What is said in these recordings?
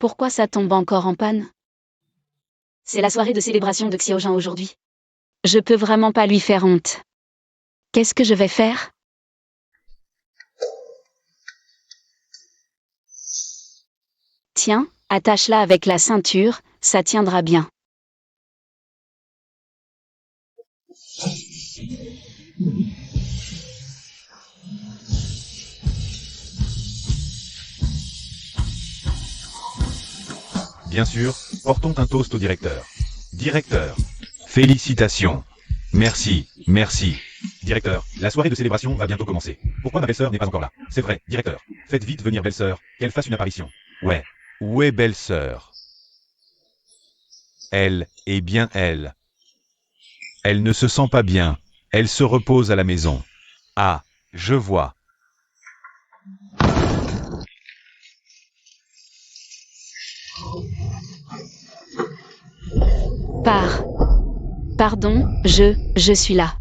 Pourquoi ça tombe encore en panne? C'est la soirée de célébration de Xiaojun aujourd'hui. Je peux vraiment pas lui faire honte. Qu'est-ce que je vais faire? Tiens, attache-la avec la ceinture, ça tiendra bien. Bien sûr, portons un toast au directeur. Directeur, félicitations. Merci, merci. Directeur, la soirée de célébration va bientôt commencer. Pourquoi ma belle-sœur n'est pas encore là? C'est vrai, directeur. Faites vite venir belle-sœur, qu'elle fasse une apparition. Ouais. Où est belle-sœur? Elle, eh bien elle. Elle ne se sent pas bien. Elle se repose à la maison. Ah, je vois. Pardon, je suis là.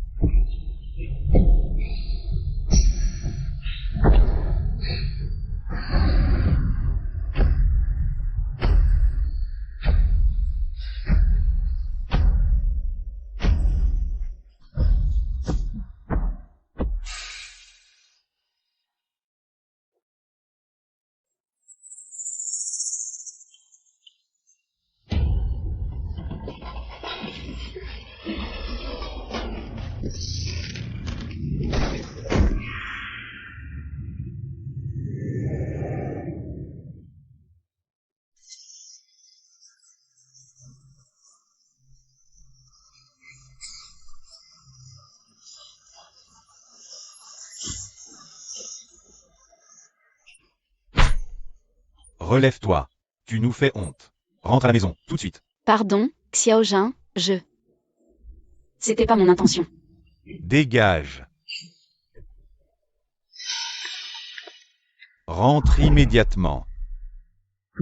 Relève-toi. Tu nous fais honte. Rentre à la maison, tout de suite. Pardon, Xiaojun, C'était pas mon intention. Dégage. Rentre immédiatement.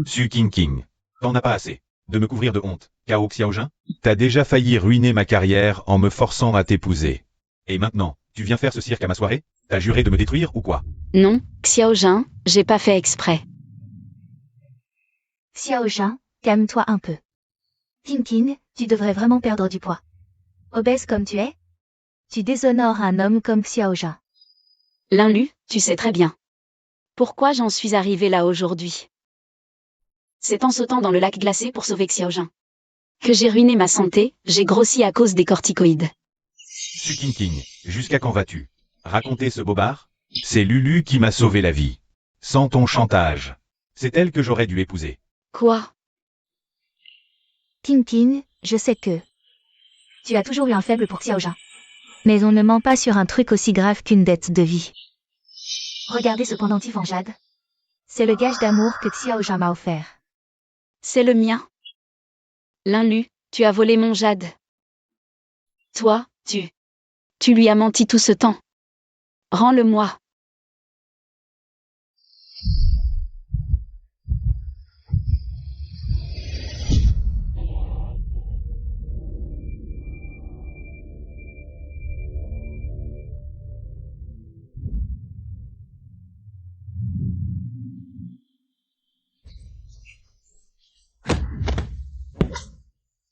Su King, t'en as pas assez de me couvrir de honte, Cao Xiaojun. T'as déjà failli ruiner ma carrière en me forçant à t'épouser. Et maintenant, tu viens faire ce cirque à ma soirée? T'as juré de me détruire ou quoi? Non, Xiaojun, j'ai pas fait exprès. Xiaojun, calme-toi un peu. King, tu devrais vraiment perdre du poids. Obèse comme tu es, tu déshonores un homme comme Xiaojun. Linlu, tu sais très bien. Pourquoi j'en suis arrivée là aujourd'hui? C'est en sautant dans le lac glacé pour sauver Xiaojun que j'ai ruiné ma santé, j'ai grossi à cause des corticoïdes. Su King, jusqu'à quand vas-tu raconter ce bobard? C'est Lulu qui m'a sauvé la vie. Sans ton chantage. C'est elle que j'aurais dû épouser. Quoi? King, je sais que tu as toujours eu un faible pour Xiaojun. Mais on ne ment pas sur un truc aussi grave qu'une dette de vie. Regardez ce pendentif en jade. C'est le gage d'amour que Xiaojun m'a offert. C'est le mien. Linlu, tu as volé mon jade. Toi, tu lui as menti tout ce temps. Rends-le-moi.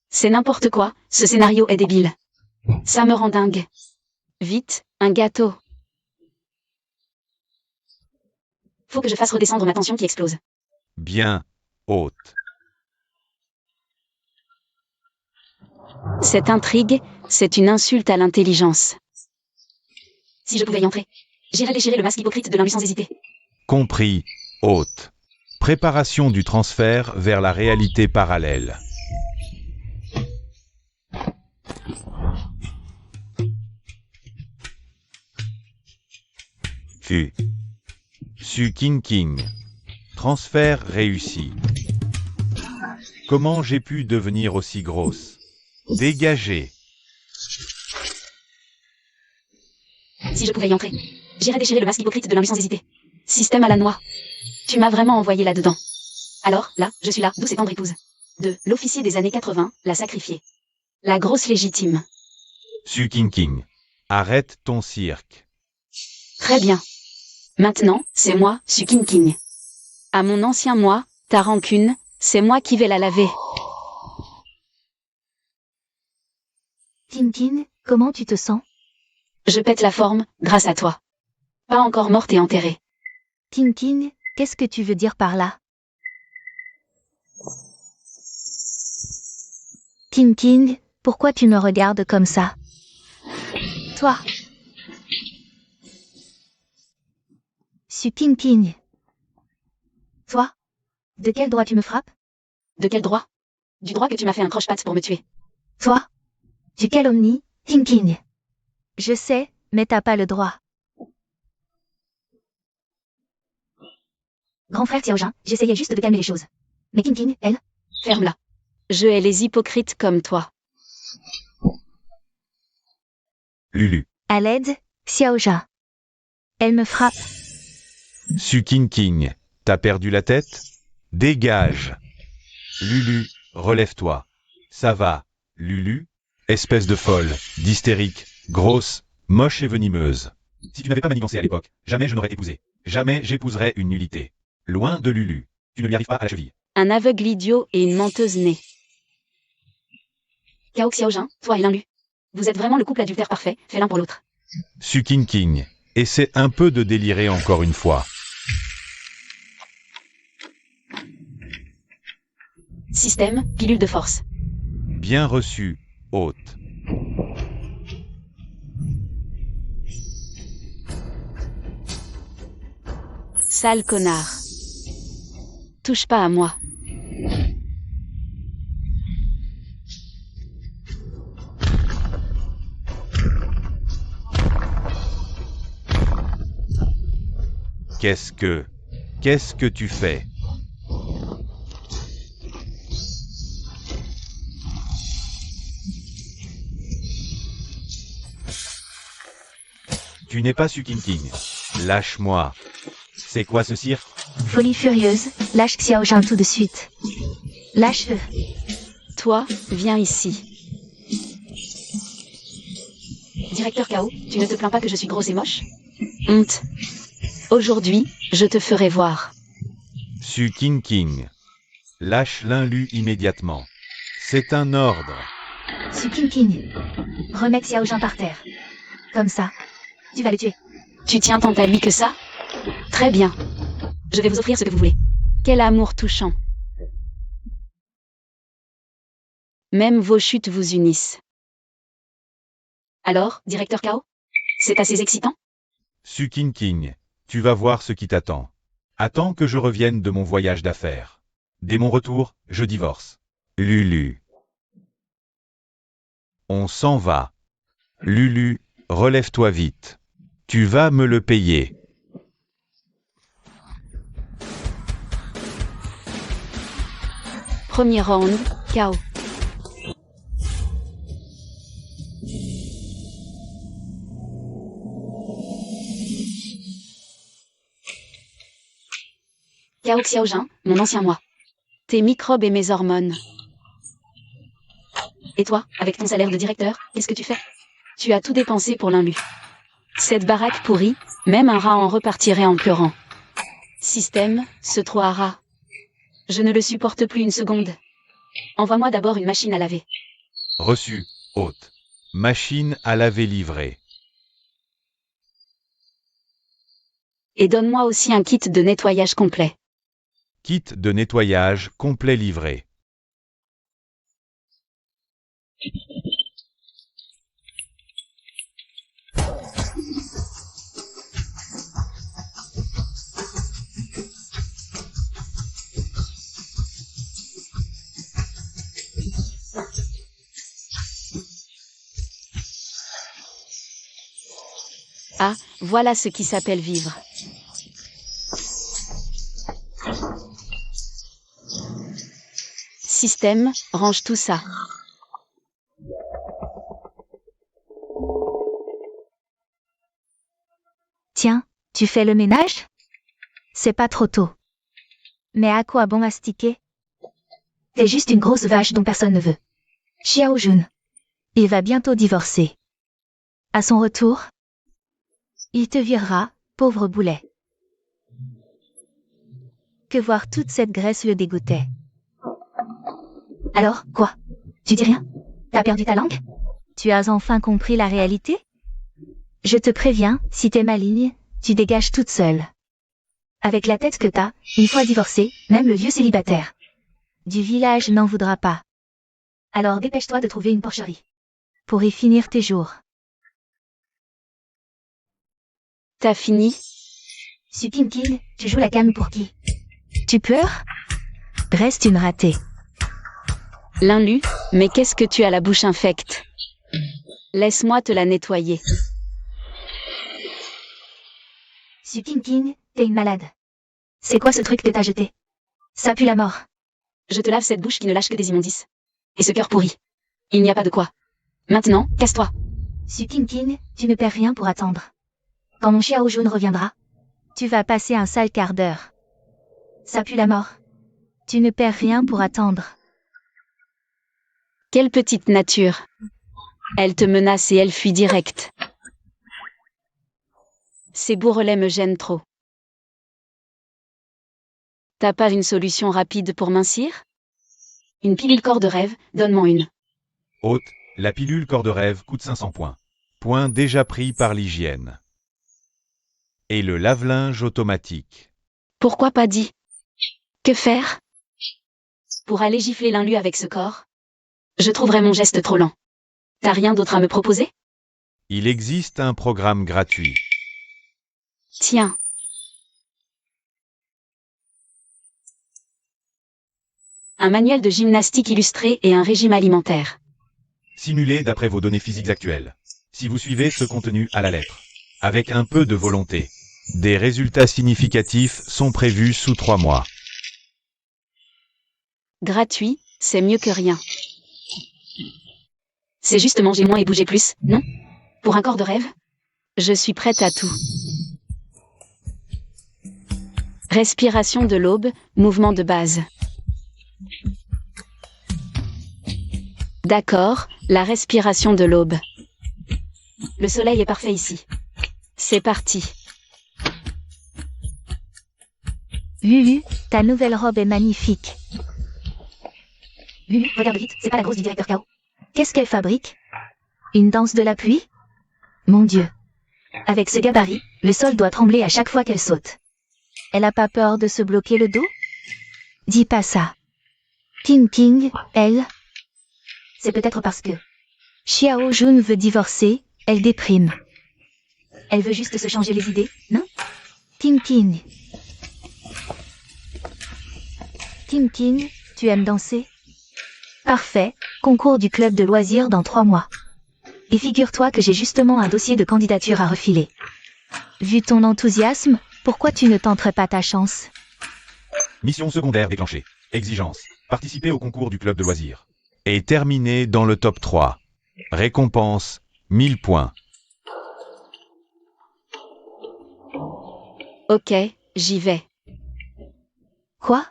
C'est n'importe quoi, ce scénario est débile. Ça me rend dingue. Vite, un gâteau. Faut que je fasse redescendre ma tension qui explose. Bien, hôte. Cette intrigue, c'est une insulte à l'intelligence. Si je pouvais y entrer, j'irais déchirer le masque hypocrite de Linlu sans hésiter. Compris, hôte. Préparation du transfert vers la réalité parallèle. Su King. Transfert réussi. Comment j'ai pu devenir aussi grosse? Dégagez. Si je pouvais y entrer, j'irais déchirer le masque hypocrite de Linlu sans hésiter. Système à la noix. Tu m'as vraiment envoyé là-dedans. Alors, là, je suis là, douce et tendre épouse. De l'officier des années 80, la sacrifiée. La grosse légitime. Su King. Arrête ton cirque. Très bien. Maintenant, c'est moi, Su King. À mon ancien moi, ta rancune, C'est moi qui vais la laver. Tintin, comment tu te sens? Je pète la forme, grâce à toi. Pas encore morte et enterrée. Tintin, qu'est-ce que tu veux dire par là? Tintin, pourquoi tu me regardes comme ça? Toi. Su Tintin. Toi. De quel droit tu me frappes? De quel droit? Du droit que tu m'as fait un croche-patte pour me tuer. Toi. Tu calomnies, Tintin. Je sais, mais t'as pas le droit. Grand frère Xiaojun, j'essayais juste de calmer les choses. Mais Tintin, elle? Ferme-la. Je hais les hypocrites comme toi. Lulu. À l'aide, Xiaojun. Elle me frappe. Su King, t'as perdu la tête? Dégage. Lulu, relève-toi. Ça va, Lulu? Espèce de folle, d'hystérique, grosse, moche et venimeuse. Si tu n'avais pas manigancé à l'époque, jamais je n'aurais épousé. Jamais j'épouserais une nullité. Loin de Lulu. Tu ne lui arrives pas à la cheville. Un aveugle idiot et une menteuse née. Cao Xiaojun, toi et Linlu. Vous êtes vraiment le couple adultère parfait, fait l'un pour l'autre. Su King, essaie un peu de délirer encore une fois. Système, pilule de force. Bien reçu, hôte. Sale connard. Touche pas à moi. Qu'est-ce que tu fais? Tu n'es pas Su King. Lâche-moi. C'est quoi ce cirque? Folie furieuse, lâche Xiaojun tout de suite. Lâche-le. Toi, viens ici. Directeur Cao, tu ne te plains pas que je suis grosse et moche? Honte. Aujourd'hui, je te ferai voir. Su King. Lâche Linlu immédiatement. C'est un ordre. Su King. Remets Xiaojun par terre. Comme ça. Tu vas le tuer. Tu tiens tant à lui que ça? Très bien. Je vais vous offrir ce que vous voulez. Quel amour touchant. Même vos chutes vous unissent. Alors, directeur Cao? C'est assez excitant? Su King, tu vas voir ce qui t'attend. Attends que je revienne de mon voyage d'affaires. Dès mon retour, je divorce. Lulu. On s'en va. Lulu, relève-toi vite. Tu vas me le payer. Premier round, Cao. Cao Xiaojun, mon ancien moi. Tes microbes et mes hormones. Et toi, avec ton salaire de directeur, qu'est-ce que tu fais? Tu as tout dépensé pour Linlu. Cette baraque pourrie, même un rat en repartirait en pleurant. Système, ce trou à rat. Je ne le supporte plus une seconde. Envoie-moi d'abord une machine à laver. Reçu, hôte. Machine à laver livrée. Et donne-moi aussi un kit de nettoyage complet. Kit de nettoyage complet livré. Ah, voilà ce qui s'appelle vivre. Système, range tout ça. Tiens, tu fais le ménage? C'est pas trop tôt. Mais à quoi bon astiquer? T'es juste une grosse vache dont personne ne veut. Xiaojun. Il va bientôt divorcer. À son retour, il te virera, pauvre boulet. Que voir toute cette graisse le dégoûtait. Alors, quoi? Tu dis rien? T'as perdu ta langue? Tu as enfin compris la réalité? Je te préviens, si t'es maligne, tu dégages toute seule. Avec la tête que t'as, une fois divorcée, même le vieux célibataire du village n'en voudra pas. Alors dépêche-toi de trouver une porcherie pour y finir tes jours. T'as fini? Su King King, tu joues la cam pour qui? Tu pleures? Reste une ratée. Linlu, mais qu'est-ce que tu as la bouche infecte? Laisse-moi te la nettoyer. Su King King, t'es une malade. C'est quoi ce truc que t'as jeté? Ça pue la mort. Je te lave cette bouche qui ne lâche que des immondices. Et ce cœur pourri. Il n'y a pas de quoi. Maintenant, casse-toi. Su King King, tu ne perds rien pour attendre. Quand mon chiao jaune reviendra, tu vas passer un sale quart d'heure. Ça pue la mort. Tu ne perds rien pour attendre. Quelle petite nature. Elle te menace et elle fuit direct. Ces bourrelets me gênent trop. T'as pas une solution rapide pour mincir? Une pilule corps de rêve, donne-moi une. Hôte, la pilule corps de rêve coûte 500 points. Points déjà pris par l'hygiène. Et le lave-linge automatique. Pourquoi pas dit? Que faire? Pour aller gifler Linlu avec ce corps? Je trouverais mon geste trop lent. T'as rien d'autre à me proposer? Il existe un programme gratuit. Tiens. Un manuel de gymnastique illustré et un régime alimentaire. Simulé d'après vos données physiques actuelles. Si vous suivez ce contenu à la lettre, avec un peu de volonté, des résultats significatifs sont prévus sous 3 mois. Gratuit, c'est mieux que rien. C'est juste manger moins et bouger plus, non? Pour un corps de rêve? Je suis prête à tout. Respiration de l'aube, mouvement de base. D'accord, la respiration de l'aube. Le soleil est parfait ici. C'est parti. Lulu, ta nouvelle robe est magnifique. Lulu, regarde vite, c'est pas la grosse du directeur K.O. Qu'est-ce qu'elle fabrique? Une danse de la pluie? Mon Dieu. Avec ce gabarit, le sol doit trembler à chaque fois qu'elle saute. Elle a pas peur de se bloquer le dos? Dis pas ça. King King, elle... C'est peut-être parce que Xiao Jun veut divorcer, elle déprime. Elle veut juste se changer les idées, non? King King. King King, tu aimes danser? Parfait, concours du club de loisirs dans 3 mois. Et figure-toi que j'ai justement un dossier de candidature à refiler. Vu ton enthousiasme, pourquoi tu ne tenterais pas ta chance? Mission secondaire déclenchée. Exigence. Participer au concours du club de loisirs. Et terminer dans le top 3. Récompense, 1000 points. Ok, j'y vais. Quoi?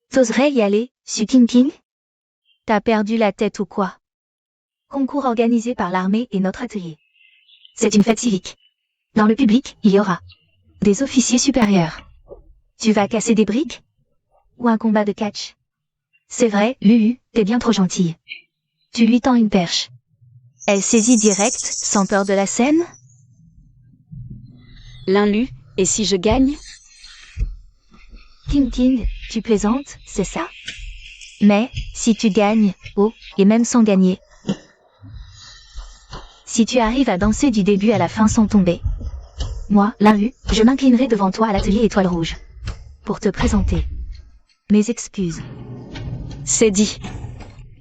T'oserais y aller, Su King King? T'as perdu la tête ou quoi? Concours organisé par l'armée et notre atelier. C'est une fête civique. Dans le public, il y aura des officiers supérieurs. Tu vas casser des briques? Ou un combat de catch? C'est vrai, Lulu, t'es bien trop gentille. Tu lui tends une perche. Elle saisit direct, sans peur de la scène? Linlu, et si je gagne? King King, tu plaisantes, c'est ça? Mais, si tu gagnes, oh, et même sans gagner. Si tu arrives à danser du début à la fin sans tomber. Moi, Linlu, je m'inclinerai devant toi à l'atelier Étoile Rouge. Pour te présenter mes excuses. C'est dit.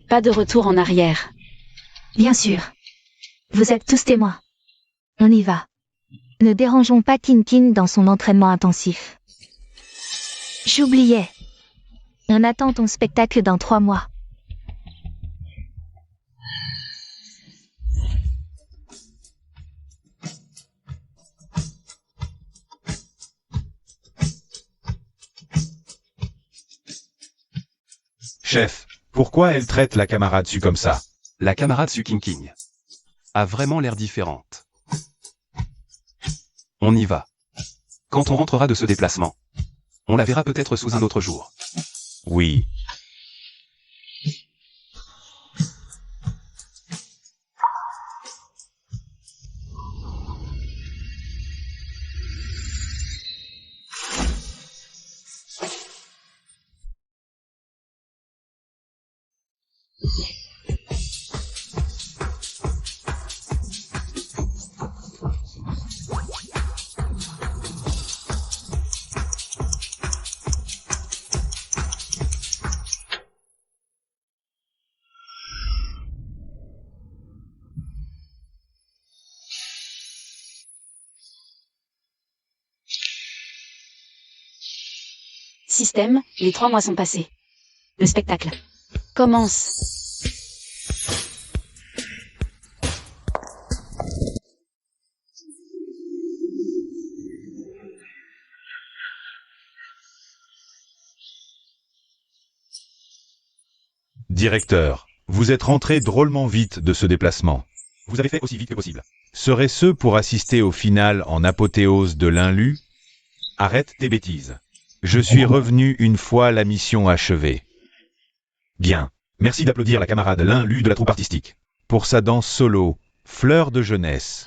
Pas de retour en arrière. Bien sûr. Vous êtes tous témoins. On y va. Ne dérangeons pas King King dans son entraînement intensif. J'oubliais. On attend ton spectacle dans 3 mois. Chef, pourquoi elle traite la camarade Su comme ça? La camarade Su King King a vraiment l'air différente. On y va. Quand on rentrera de ce déplacement, on la verra peut-être sous un autre jour. Oui. Système, les 3 mois sont passés. Le spectacle commence. Directeur, vous êtes rentré drôlement vite de ce déplacement. Vous avez fait aussi vite que possible. Serait-ce pour assister au final en apothéose de l'Inlu? Arrête tes bêtises. Je suis revenu une fois la mission achevée. Bien. Merci d'applaudir la camarade l'Inlu de la troupe artistique. Pour sa danse solo, Fleur de jeunesse.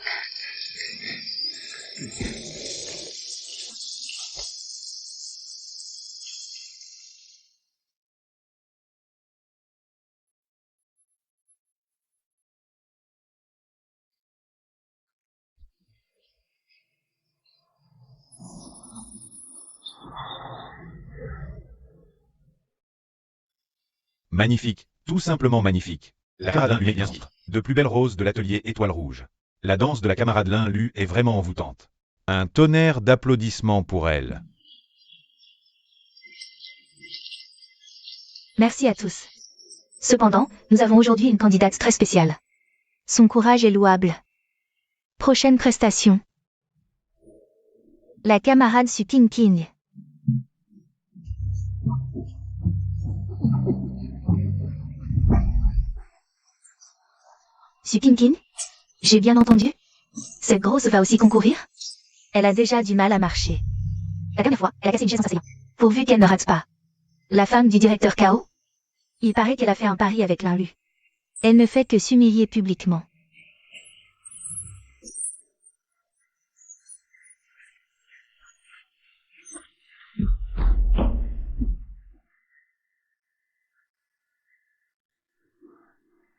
Magnifique, tout simplement magnifique. La camarade l'Inlu est bien sûr. De plus belles roses de l'atelier Étoile Rouge. La danse de la camarade l'Inlu est vraiment envoûtante. Un tonnerre d'applaudissements pour elle. Merci à tous. Cependant, nous avons aujourd'hui une candidate très spéciale. Son courage est louable. Prochaine prestation. La camarade Su King King. Su King King? J'ai bien entendu? Cette grosse va aussi concourir? Elle a déjà du mal à marcher. La dernière fois, elle a cassé une chaise en s'asseyant. Pourvu qu'elle ne rate pas. La femme du directeur K.O.? Il paraît qu'elle a fait un pari avec l'Inlu. Elle ne fait que s'humilier publiquement.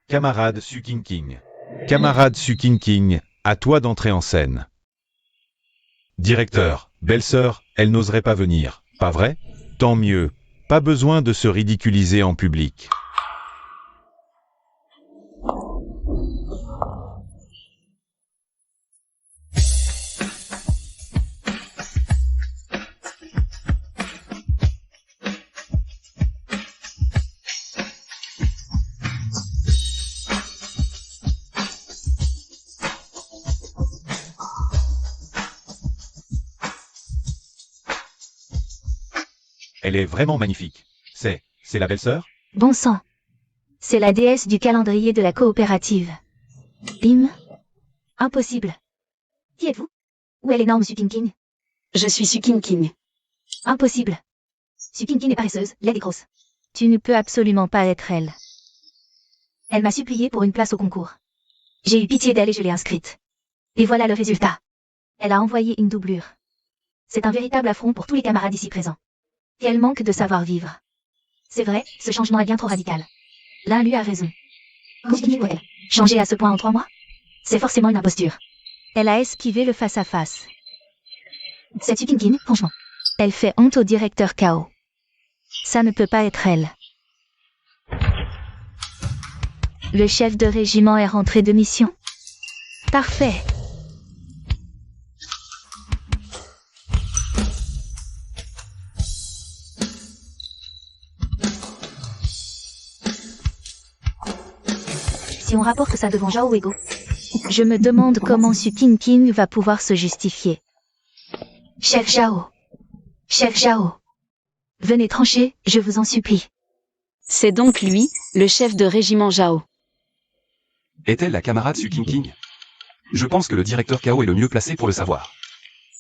Camarade Su King King. Camarade Su King King, à toi d'entrer en scène. Directeur, belle-sœur, elle n'oserait pas venir, pas vrai? Tant mieux, pas besoin de se ridiculiser en public. Elle est vraiment magnifique. C'est la belle-sœur? Bon sang. C'est la déesse du calendrier de la coopérative. Bim. Impossible. Qui êtes-vous? Où est l'énorme Su King King? Je suis Su King King. Impossible. Su King King est paresseuse, laide et grosse. Tu ne peux absolument pas être elle. Elle m'a supplié pour une place au concours. J'ai eu pitié d'elle et je l'ai inscrite. Et voilà le résultat. Elle a envoyé une doublure. C'est un véritable affront pour tous les camarades ici présents. Quel manque de savoir-vivre. C'est vrai, ce changement est bien trop radical. L'Inlu a raison. Continue pour elle. Changer à ce point en 3 mois? C'est forcément une imposture. Elle a esquivé le face-à-face. Cette Su King King, franchement. Elle fait honte au directeur K.O. Ça ne peut pas être elle. Le chef de régiment est rentré de mission. Parfait. Si on rapporte ça devant Zhao Weigo, je me demande comment Su King King va pouvoir se justifier. Chef Zhao. Chef Zhao. Venez trancher, je vous en supplie. C'est donc lui, le chef de régiment Zhao. Est-elle la camarade Su King King? Je pense que le directeur K.O. est le mieux placé pour le savoir.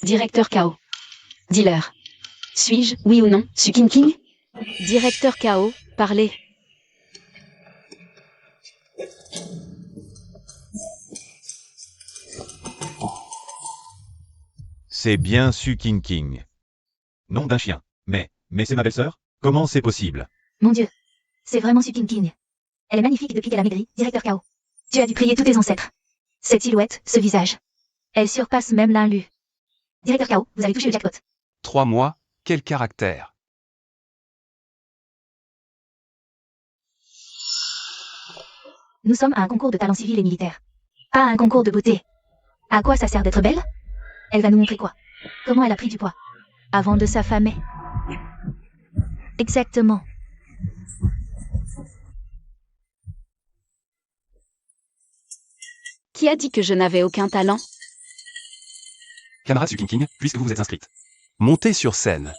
Directeur K.O. Dis-leur. Suis-je, oui ou non, Su King King? Directeur K.O., parlez. C'est bien Su King King. Nom d'un chien. Mais c'est ma belle-sœur? Comment c'est possible? Mon Dieu. C'est vraiment Su King King. Elle est magnifique depuis qu'elle a maigri, directeur K.O. Tu as dû prier tous tes ancêtres. Cette silhouette, ce visage. Elle surpasse même Linlu. Directeur K.O., vous avez touché le jackpot. 3 mois, quel caractère. Nous sommes à un concours de talent civil et militaire. Pas à un concours de beauté. À quoi ça sert d'être belle? Elle va nous montrer quoi? Comment elle a pris du poids? Avant de s'affamer. Exactement. Qui a dit que je n'avais aucun talent? Camarade Su King, puisque vous vous êtes inscrite. Montez sur scène.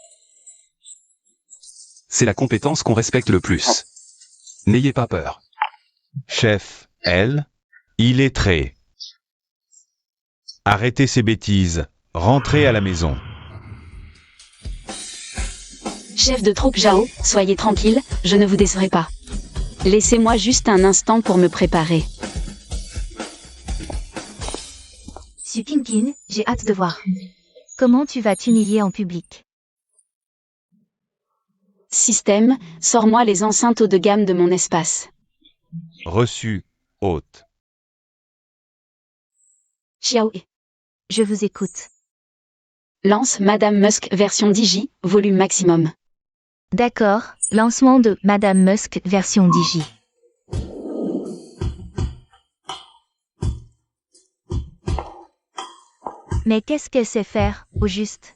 C'est la compétence qu'on respecte le plus. N'ayez pas peur. Chef, elle, il est très. Arrêtez ces bêtises, rentrez à la maison. Chef de troupe Zhao, soyez tranquille, je ne vous décevrai pas. Laissez-moi juste un instant pour me préparer. Su King, j'ai hâte de voir. Comment tu vas t'humilier en public? Système, sors-moi les enceintes haut de gamme de mon espace. Reçu, hôte. Xiao et Je vous écoute. lance Madame Musk version Digi, volume maximum. D'accord, lancement de Madame Musk version Digi. Mais qu'est-ce qu'elle sait faire, au juste?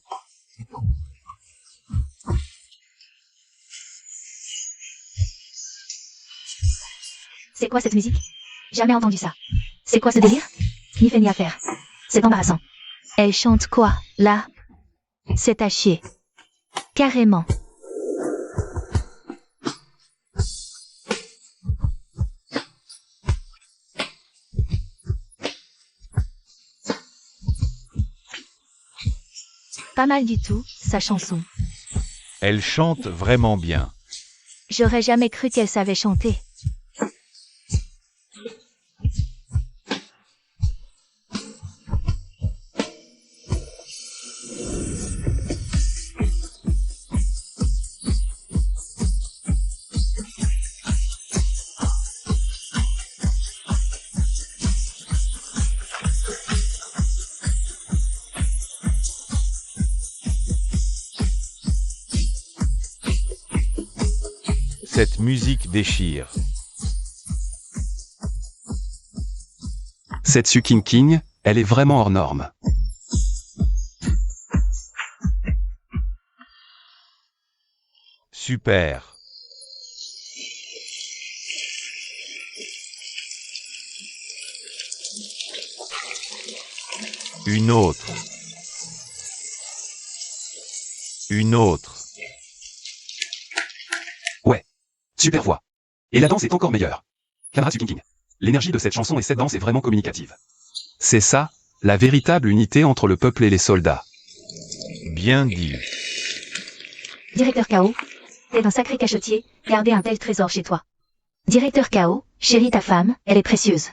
C'est quoi cette musique? Jamais entendu ça. C'est quoi ce délire? Ni fait ni à faire. C'est embarrassant. Elle chante quoi, là? C'est à chier. Carrément. Pas mal du tout, sa chanson. Elle chante vraiment bien. J'aurais jamais cru qu'elle savait chanter. Cette musique déchire. Cette Su King, elle est vraiment hors norme. Super. Une autre. Une autre. Super voix. Et la danse est encore meilleure. Camarade Su King. L'énergie de cette chanson et cette danse est vraiment communicative. C'est ça, la véritable unité entre le peuple et les soldats. Bien dit. Directeur K.O., t'es un sacré cachetier, garder un tel trésor chez toi. Directeur K.O., chérie ta femme, elle est précieuse.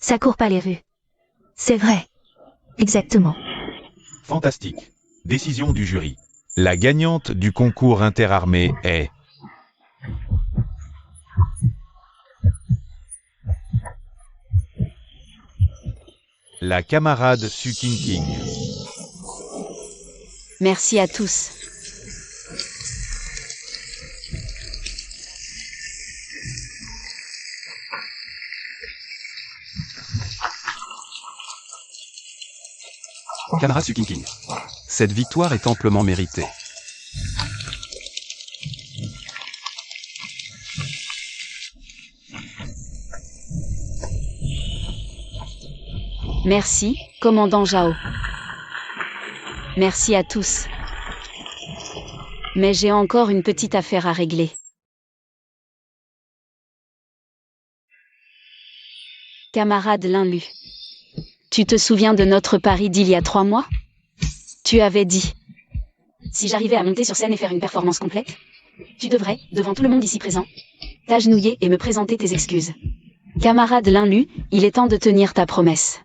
Ça court pas les rues. C'est vrai. Exactement. Fantastique. Décision du jury. La gagnante du concours interarmé est... la camarade Su King. Merci à tous. Camarade Su King. Cette victoire est amplement méritée. Merci, commandant Zhao. Merci à tous. Mais j'ai encore une petite affaire à régler. Camarade Linlu. Tu te souviens de notre pari d'il y a 3 mois? Tu avais dit. Si j'arrivais à monter sur scène et faire une performance complète, tu devrais, devant tout le monde ici présent, t'agenouiller et me présenter tes excuses. Camarade Linlu, il est temps de tenir ta promesse.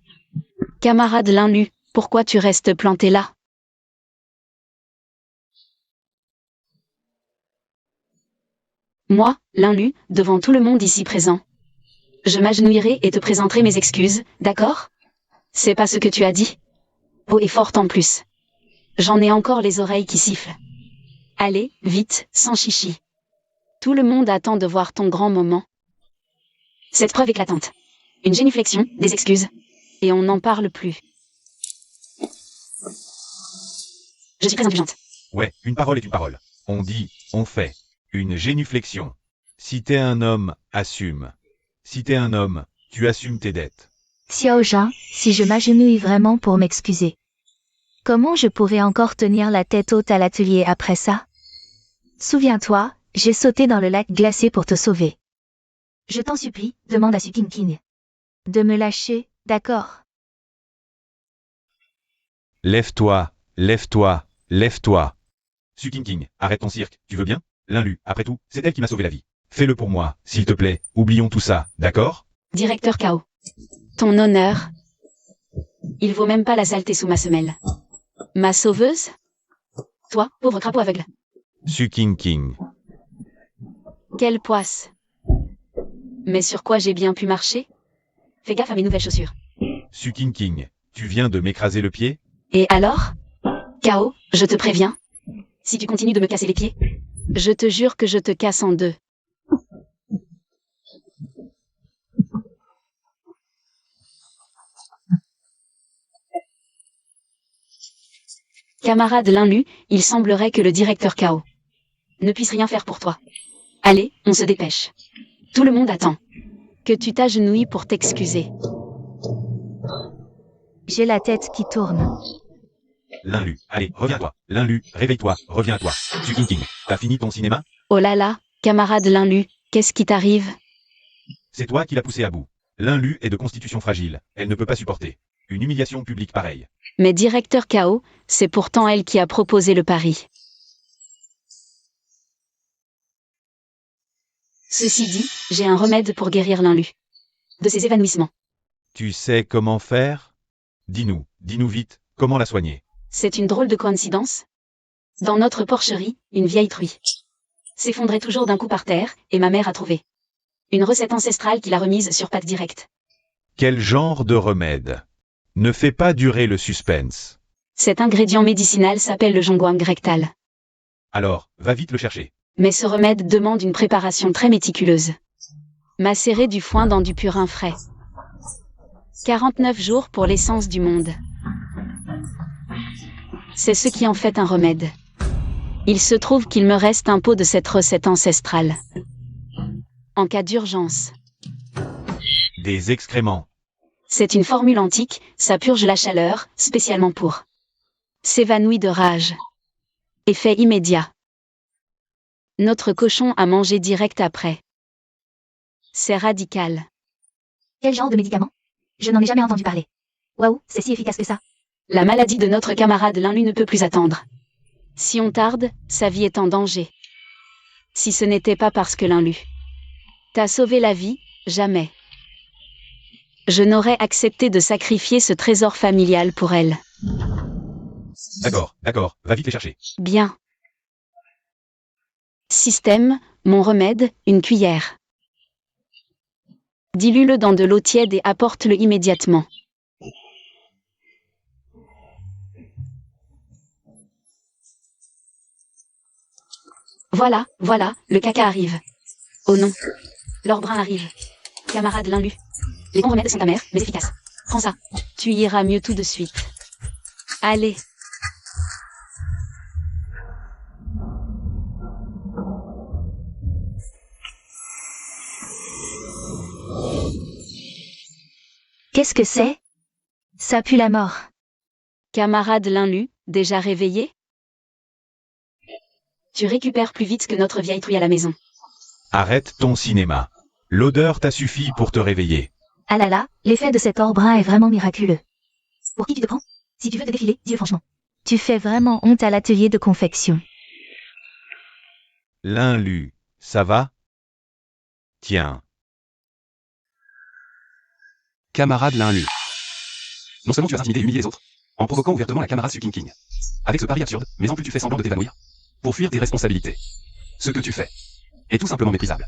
Camarade Linlu, pourquoi tu restes planté là? Moi, Linlu, devant tout le monde ici présent. Je m'agenouillerai et te présenterai mes excuses, d'accord? C'est pas ce que tu as dit? Oh, et forte en plus. J'en ai encore les oreilles qui sifflent. Allez, vite, sans chichi. Tout le monde attend de voir ton grand moment. Cette preuve éclatante. Une génuflexion, des excuses. Et on n'en parle plus. Je suis très indulgente. Ouais, une parole est une parole. On dit, on fait. Une génuflexion. Si t'es un homme, assume. Si t'es un homme, tu assumes tes dettes. Xiao Zhan, si je m'agenouille vraiment pour m'excuser. Comment je pourrais encore tenir la tête haute à l'atelier après ça? Souviens-toi, j'ai sauté dans le lac glacé pour te sauver. Je t'en supplie, demande à Su King. De me lâcher, d'accord? Lève-toi, lève-toi, lève-toi. Su King, arrête ton cirque, tu veux bien? Linlu, après tout, c'est elle qui m'a sauvé la vie. Fais-le pour moi, s'il te plaît, oublions tout ça, d'accord? Directeur Kao. Ton honneur. Il vaut même pas la saleté sous ma semelle. Ma sauveuse? Toi, pauvre crapaud aveugle. Su King. Quelle poisse. Mais sur quoi j'ai bien pu marcher? Fais gaffe à mes nouvelles chaussures. Su King, tu viens de m'écraser le pied? Et alors? Kao, je te préviens. Si tu continues de me casser les pieds, je te jure que je te casse en deux. Camarade Linlu, il semblerait que le directeur Kao ne puisse rien faire pour toi. Allez, on se dépêche. Tout le monde attend. Que tu t'agenouilles pour t'excuser. J'ai la tête qui tourne. Linlu, allez, reviens-toi. Linlu, réveille-toi, reviens-toi. Su King, t'as fini ton cinéma? Oh là là, camarade Linlu, qu'est-ce qui t'arrive? C'est toi qui l'as poussée à bout. Linlu est de constitution fragile, elle ne peut pas supporter une humiliation publique pareille. Mais directeur Kao, c'est pourtant elle qui a proposé le pari. Ceci dit, j'ai un remède pour guérir Linlu de ses évanouissements. Tu sais comment faire? Dis-nous vite, comment la soigner? C'est une drôle de coïncidence. Dans notre porcherie, une vieille truie s'effondrait toujours d'un coup par terre, et ma mère a trouvé une recette ancestrale qui l'a remise sur pattes directes. Quel genre de remède? Ne fais pas durer le suspense. Cet ingrédient médicinal s'appelle le jonguang rectal. Alors, va vite le chercher. Mais ce remède demande une préparation très méticuleuse. Macérer du foin dans du purin frais. 49 jours pour l'essence du monde. C'est ce qui en fait un remède. Il se trouve qu'il me reste un pot de cette recette ancestrale. En cas d'urgence. Des excréments. C'est une formule antique, ça purge la chaleur, spécialement pour s'évanouit de rage. Effet immédiat. Notre cochon a mangé direct après. C'est radical. Quel genre de médicament? Je n'en ai jamais entendu parler. Waouh, c'est si efficace que ça. La maladie de notre camarade Linlu ne peut plus attendre. Si on tarde, sa vie est en danger. Si ce n'était pas parce que Linlu t'a sauvé la vie, jamais. Je n'aurais accepté de sacrifier ce trésor familial pour elle. D'accord, va vite les chercher. Bien. Système, mon remède, une cuillère. Dilue-le dans de l'eau tiède et apporte-le immédiatement. Voilà, le caca arrive. Oh non. L'or brun arrive. Camarade Linlu. Les bons remèdes sont amers, mais efficaces. Prends ça. Tu iras mieux tout de suite. Allez. Qu'est-ce que c'est? Ça pue la mort. Camarade Linlu, déjà réveillé? Tu récupères plus vite que notre vieille truie à la maison. Arrête ton cinéma. L'odeur t'a suffi pour te réveiller. Ah là là, l'effet de cet or brun est vraiment miraculeux. Pour qui tu te prends? Si tu veux te défiler, dis-le franchement. Tu fais vraiment honte à l'atelier de confection. Linlu, ça va? Tiens. Camarade Linlu. Non seulement tu as intimidé et humilié les autres, en provoquant ouvertement la camarade Su King. Avec ce pari absurde, mais en plus tu fais semblant de t'évanouir. Pour fuir tes responsabilités. Ce que tu fais est tout simplement méprisable.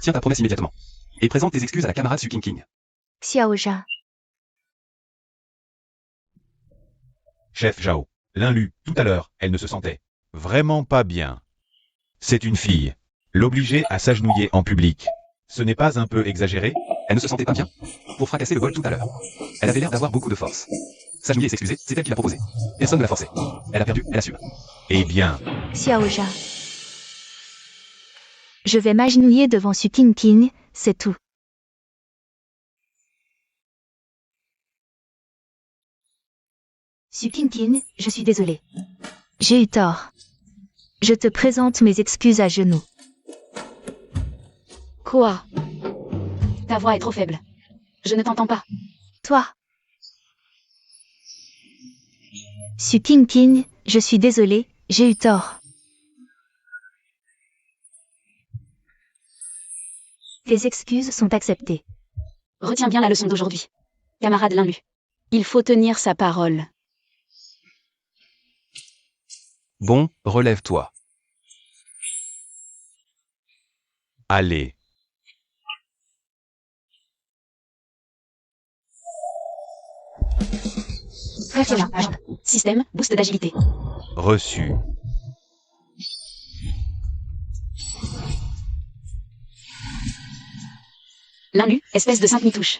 Tiens ta promesse immédiatement. Et présente tes excuses à la camarade Su King. Xiao Zhan. Chef Zhao. L'un tout à l'heure, elle ne se sentait vraiment pas bien. C'est une fille. L'obliger à s'agenouiller en public. Ce n'est pas un peu exagéré? Elle ne se sentait pas bien pour fracasser le bol tout à l'heure. Elle avait l'air d'avoir beaucoup de force. S'agenouiller et s'excuser, c'est elle qui l'a proposé. Personne ne l'a forcé. Elle a perdu, elle assume. Eh bien, Xiao Zhan. Je vais m'agenouiller devant Su King, c'est tout. Su King, je suis désolée. J'ai eu tort. Je te présente mes excuses à genoux. Quoi? Ta voix est trop faible. Je ne t'entends pas. Toi. Su King, je suis désolée, j'ai eu tort. Tes excuses sont acceptées. Retiens bien la leçon d'aujourd'hui. Camarade Linlu. Il faut tenir sa parole. Bon, relève-toi. allez. Réfléchis, agent. Système, boost d'agilité. Reçu. L'inlu, espèce de 5 touches.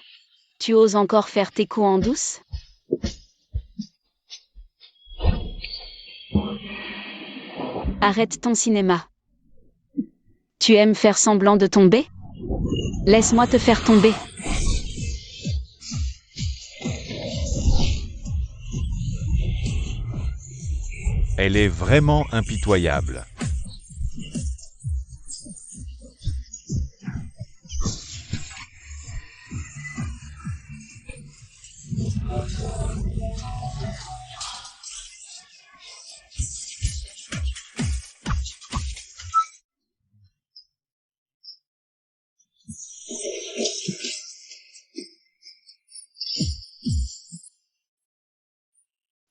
Tu oses encore faire tes coups en douce? Arrête ton cinéma. Tu aimes faire semblant de tomber? Laisse-moi te faire tomber. Elle est vraiment impitoyable.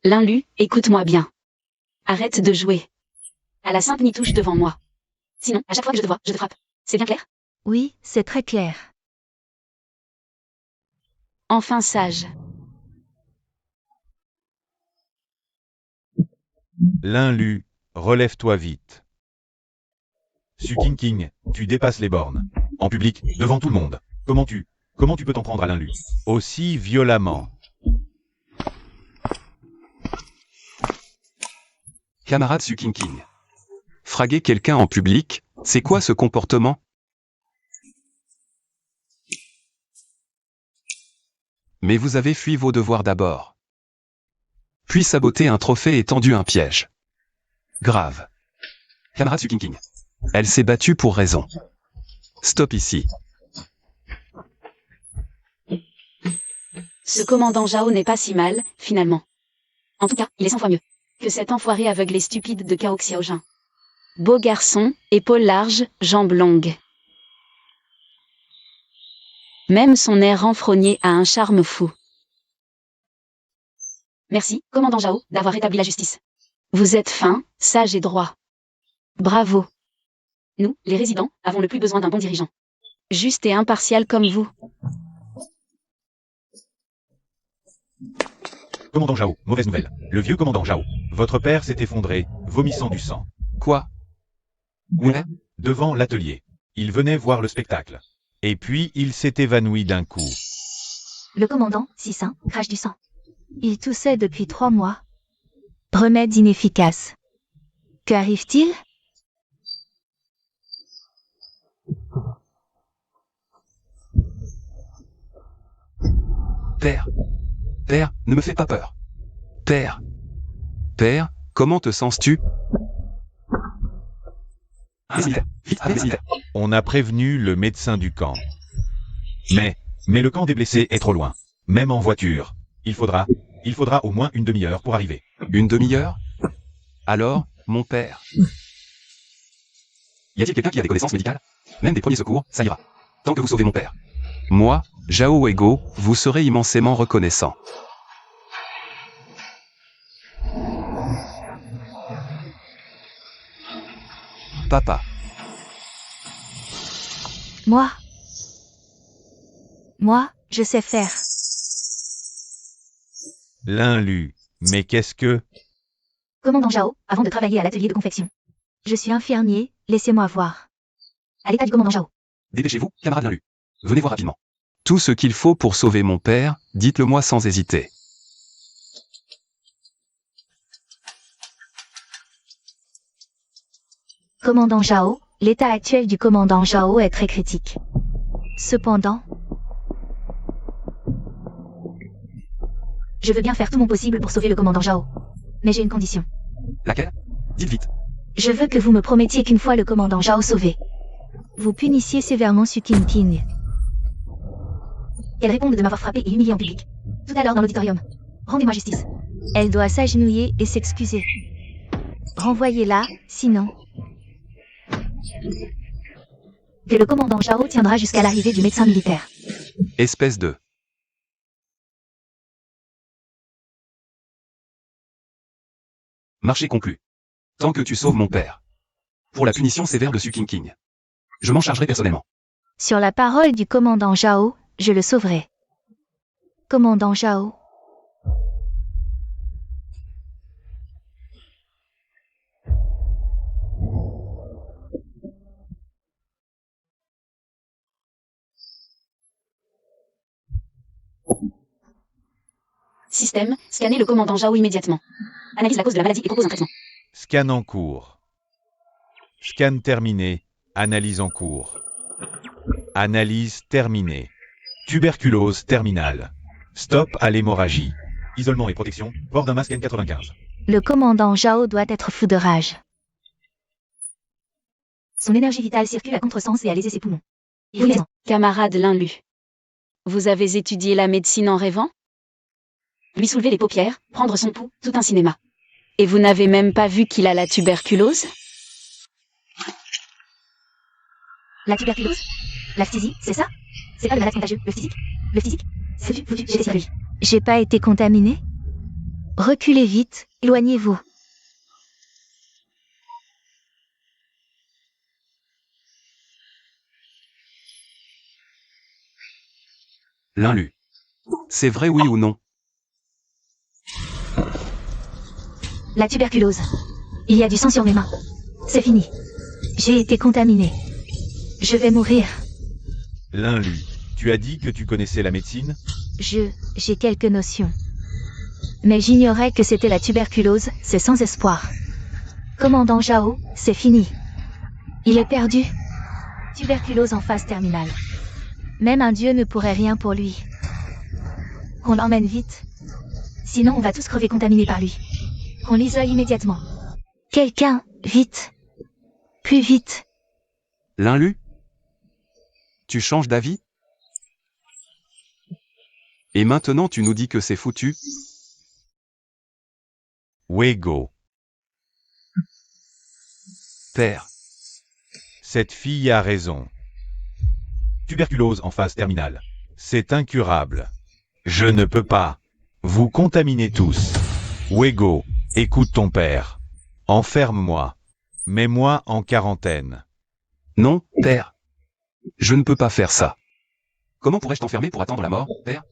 L'inlu, écoute-moi bien. Arrête de jouer. À la simple ni-touche devant moi. Sinon, à chaque fois que je te vois, je te frappe. C'est bien clair? Oui, c'est très clair. Enfin sage. L'inlu, relève-toi vite. Su King, tu dépasses les bornes. En public, devant tout le monde. Comment tu peux t'en prendre à l'inlu? Aussi violemment. Camarade Su King. Fraguer quelqu'un en public, c'est quoi ce comportement? Mais vous avez fui vos devoirs d'abord. Puis saboté un trophée et tendu un piège. Grave. Camarade Su King. Elle s'est battue pour raison. Stop ici. Ce commandant Zhao n'est pas si mal, finalement. En tout cas, il est 100 fois mieux que cet enfoiré aveugle et stupide de Cao Xiaojin. Beau garçon, épaules larges, jambes longues. Même son air renfrogné a un charme fou. Merci, commandant Zhao, d'avoir rétabli la justice. Vous êtes fin, sage et droit. Bravo. Nous, les résidents, avons le plus besoin d'un bon dirigeant. Juste et impartial comme vous. Commandant Zhao, mauvaise nouvelle. Le vieux commandant Zhao. Votre père s'est effondré, vomissant du sang. Quoi? Ouais? Devant l'atelier. Il venait voir le spectacle. Et puis, il s'est évanoui d'un coup. Le commandant, si sain, crache du sang. Il toussait depuis 3 mois. Remède inefficace. Qu'arrive-t-il? Père. Père, ne me fais pas peur. Père. Père, comment te sens-tu? Vite. On a prévenu le médecin du camp. Mais le camp des blessés est trop loin. Même en voiture. Il faudra au moins une demi-heure pour arriver. Une demi-heure? Alors, mon père. Y a-t-il quelqu'un qui a des connaissances médicales? Même des premiers secours, ça ira. Tant que vous sauvez mon père. Moi, Zhao Ego, vous serez immensément reconnaissant. Papa. Moi, je sais faire. L'inlu. Mais qu'est-ce que... Commandant Zhao, avant de travailler à l'atelier de confection. Je suis infirmier, laissez-moi voir. À l'état du commandant Zhao. Dépêchez-vous, camarade Linlu. Venez voir rapidement. Tout ce qu'il faut pour sauver mon père, dites-le moi sans hésiter. Commandant Zhao, l'état actuel du commandant Zhao est très critique. Cependant, je veux bien faire tout mon possible pour sauver le commandant Zhao. Mais j'ai une condition. Laquelle? Dites vite. Je veux que vous me promettiez qu'une fois le commandant Zhao sauvé, vous punissiez sévèrement Su Qingqing. Qu'elle réponde de m'avoir frappé et humilié en public. Tout à l'heure dans l'auditorium. Rendez-moi justice. Elle doit s'agenouiller et s'excuser. Renvoyez-la, sinon... que le commandant Zhao tiendra jusqu'à l'arrivée du médecin militaire. Espèce de... Marché conclu. Tant que tu sauves mon père. Pour la punition sévère de Su Qingqing. Je m'en chargerai personnellement. Sur la parole du commandant Zhao, je le sauverai. Commandant Zhao. Système, scannez le commandant Zhao immédiatement. Analyse la cause de la maladie et propose un traitement. Scan en cours. Scan terminé. Analyse en cours. Analyse terminée. Tuberculose terminale. Stop à l'hémorragie. Isolement et protection. Port d'un masque N95. Le commandant Zhao doit être fou de rage. Son énergie vitale circule à contresens et a lésé ses poumons. Camarade Linlu. Vous avez étudié la médecine en rêvant? Lui soulever les paupières, prendre son pouls, tout un cinéma. Et vous n'avez même pas vu qu'il a la tuberculose? La tuberculose? La phtisie, c'est ça? C'est pas le malade contagieux, le physique? Le physique? C'est foutu, j'ai décidé. J'ai pas été contaminé? Reculez vite, éloignez-vous. Linlu. C'est vrai oui ou non? La tuberculose. Il y a du sang sur mes mains. C'est fini. J'ai été contaminé. Je vais mourir. Linlu, tu as dit que tu connaissais la médecine? J'ai quelques notions. Mais j'ignorais que c'était la tuberculose, c'est sans espoir. Commandant Zhao, c'est fini. Il est perdu. Tuberculose en phase terminale. Même un dieu ne pourrait rien pour lui. Qu'on l'emmène vite. Sinon on va tous crever contaminés par lui. On l'isole immédiatement. Quelqu'un, vite. Plus vite. Linlu? Tu changes d'avis? Et maintenant tu nous dis que c'est foutu? Wego. Père. Cette fille a raison. Tuberculose en phase terminale. C'est incurable. Je ne peux pas. Vous contaminez tous. Wego, écoute ton père. Enferme-moi. Mets-moi en quarantaine. Non, père. Je ne peux pas faire ça. Comment pourrais-je t'enfermer pour attendre la mort, père?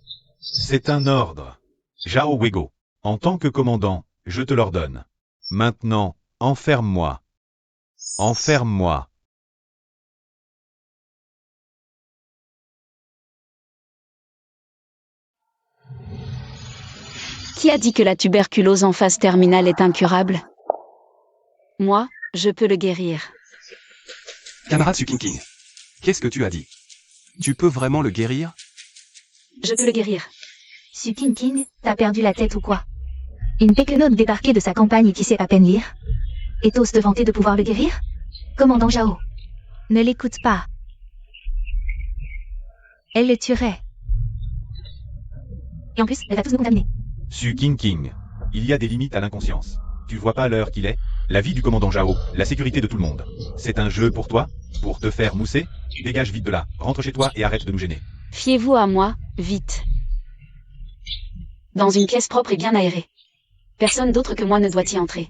C'est un ordre. Zhao Wego, en tant que commandant, je te l'ordonne. Maintenant, enferme-moi. Enferme-moi. Qui a dit que la tuberculose en phase terminale est incurable? Moi, je peux le guérir. Camarade Su Qingqing. Qu'est-ce que tu as dit? Tu peux vraiment le guérir? Je peux le guérir. Su Qingqing, t'as perdu la tête ou quoi? Une péquenote débarquée de sa campagne qui sait à peine lire? Et t'oses te vanter de pouvoir le guérir? Commandant Zhao. Ne l'écoute pas. Elle le tuerait. Et en plus, elle va tous nous contaminer. Su Qingqing, il y a des limites à l'inconscience. Tu vois pas l'heure qu'il est? La vie du commandant Zhao, la sécurité de tout le monde. C'est un jeu pour toi? Pour te faire mousser? Dégage vite de là, rentre chez toi et arrête de nous gêner. Fiez-vous à moi, vite. Dans une pièce propre et bien aérée. Personne d'autre que moi ne doit y entrer.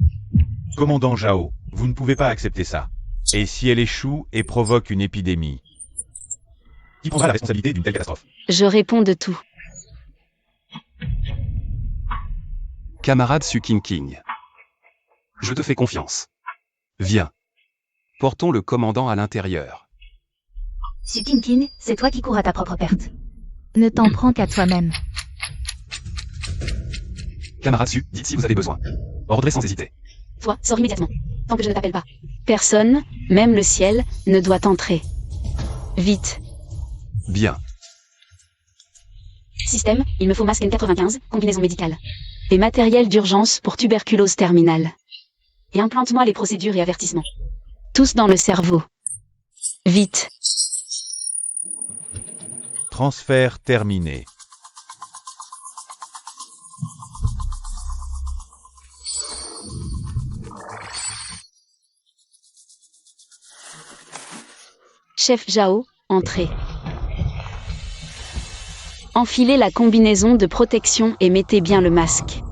Commandant Zhao, vous ne pouvez pas accepter ça. Et si elle échoue et provoque une épidémie? Qui prendra la responsabilité d'une telle catastrophe? Je réponds de tout. Camarade Su King King. Je te fais confiance. Viens. Portons le commandant à l'intérieur. Su King King, c'est toi qui cours à ta propre perte. Ne t'en prends qu'à toi-même. Camarade Su, dites si vous avez besoin. Ordrez sans hésiter. Toi, sors immédiatement. Tant que je ne t'appelle pas. Personne, même le ciel, ne doit entrer. Vite. Bien. Système, il me faut masque N95, combinaison médicale. Et matériel d'urgence pour tuberculose terminale. Et implante-moi les procédures et avertissements. Tous dans le cerveau. Vite. Transfert terminé. Chef Zhao, entrez. Enfilez la combinaison de protection et mettez bien le masque.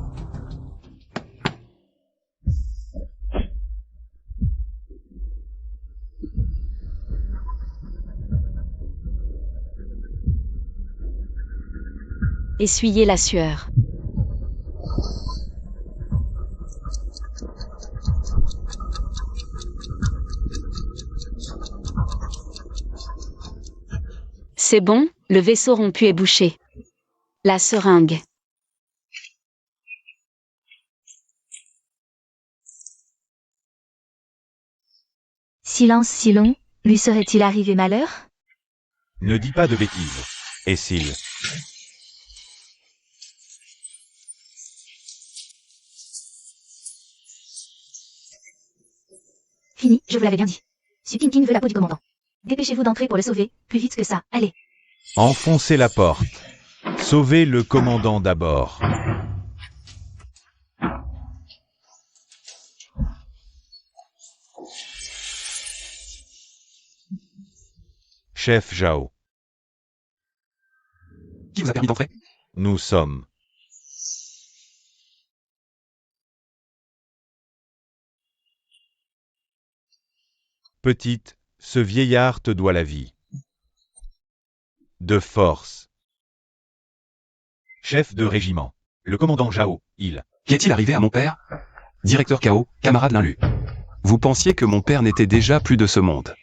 Essuyez la sueur. C'est bon, le vaisseau rompu est bouché. La seringue. Silence si long, lui serait-il arrivé malheur? Ne dis pas de bêtises. Essil. Fini, je vous l'avais bien dit. Su King King veut la peau du commandant. Dépêchez-vous d'entrer pour le sauver, plus vite que ça, allez. Enfoncez la porte. Sauvez le commandant d'abord. Chef Zhao, Qui vous a permis d'entrer? nous sommes. Petite, ce vieillard te doit la vie. De force. Chef de régiment. Le commandant Zhao, il. Qu'est-il arrivé à mon père? Directeur Kao, camarade Linlu. Vous pensiez que mon père n'était déjà plus de ce monde.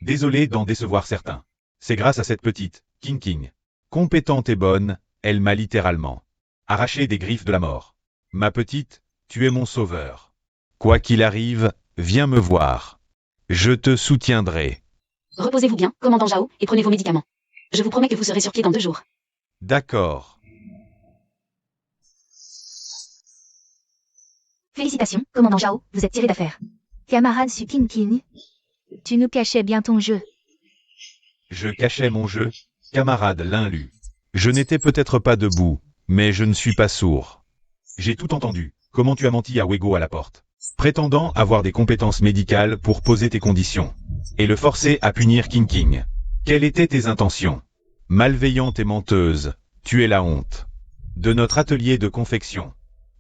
Désolé d'en décevoir certains. C'est grâce à cette petite, King King. Compétente et bonne, elle m'a littéralement arraché des griffes de la mort. Ma petite, tu es mon sauveur. Quoi qu'il arrive, viens me voir. Je te soutiendrai. Reposez-vous bien, commandant Zhao, et prenez vos médicaments. Je vous promets que vous serez sur pied dans 2 jours. D'accord. Félicitations, commandant Zhao, vous êtes tiré d'affaire. Camarade Su King King, tu nous cachais bien ton jeu. Je cachais mon jeu, camarade Linlu. Je n'étais peut-être pas debout, mais je ne suis pas sourd. J'ai tout entendu, comment tu as menti à Wego à la porte, prétendant avoir des compétences médicales pour poser tes conditions, et le forcer à punir King King. Quelles étaient tes intentions? Malveillante et menteuse, tu es la honte de notre atelier de confection.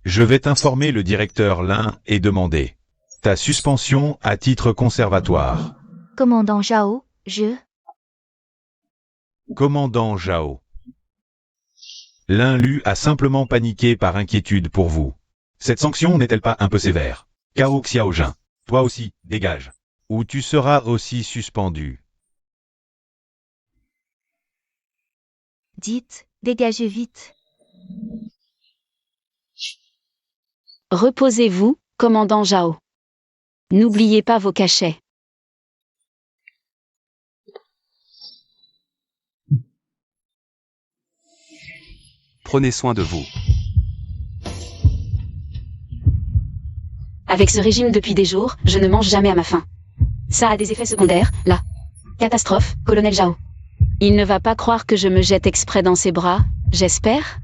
Je vais t'informer le directeur Lin et demander ta suspension à titre conservatoire. Commandant Zhao, Commandant Zhao. Linlu a simplement paniqué par inquiétude pour vous. Cette sanction n'est-elle pas un peu sévère? Kao Xiaojin, toi aussi, dégage. Ou tu seras aussi suspendu. Dites, dégagez vite. Reposez-vous, commandant Zhao. N'oubliez pas vos cachets. Prenez soin de vous. Avec ce régime depuis des jours, je ne mange jamais à ma faim. Ça a des effets secondaires, là. Catastrophe, colonel Zhao. Il ne va pas croire que je me jette exprès dans ses bras, j'espère?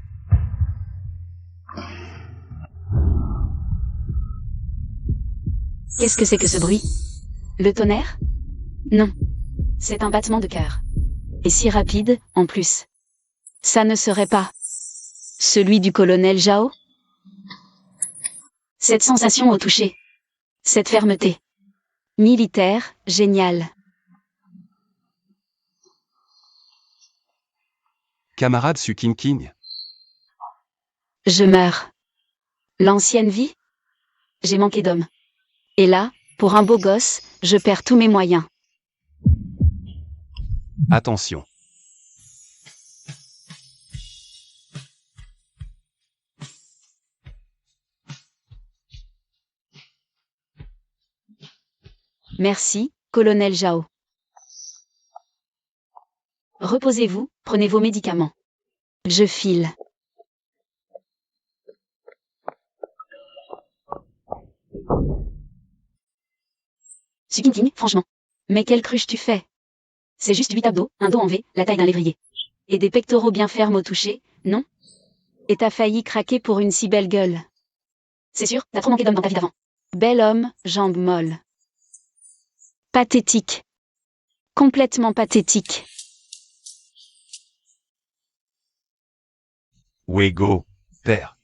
Qu'est-ce que c'est que ce bruit? Le tonnerre? Non. C'est un battement de cœur. Et si rapide, en plus. Ça ne serait pas celui du colonel Zhao? Cette sensation au toucher. Cette fermeté. Militaire, géniale. Camarade Su King King. Je meurs. L'ancienne vie? J'ai manqué d'homme. Et là, pour un beau gosse, je perds tous mes moyens. Attention. Merci, colonel Jao. Reposez-vous, prenez vos médicaments. Je file. Su King King, franchement. Mais quelle cruche tu fais? C'est juste 8 abdos, un dos en V, la taille d'un lévrier. Et des pectoraux bien fermes au toucher, non? Et t'as failli craquer pour une si belle gueule. C'est sûr, t'as trop manqué d'homme dans ta vie d'avant. Bel homme, jambes molles. Pathétique. Complètement pathétique. Wego. Père.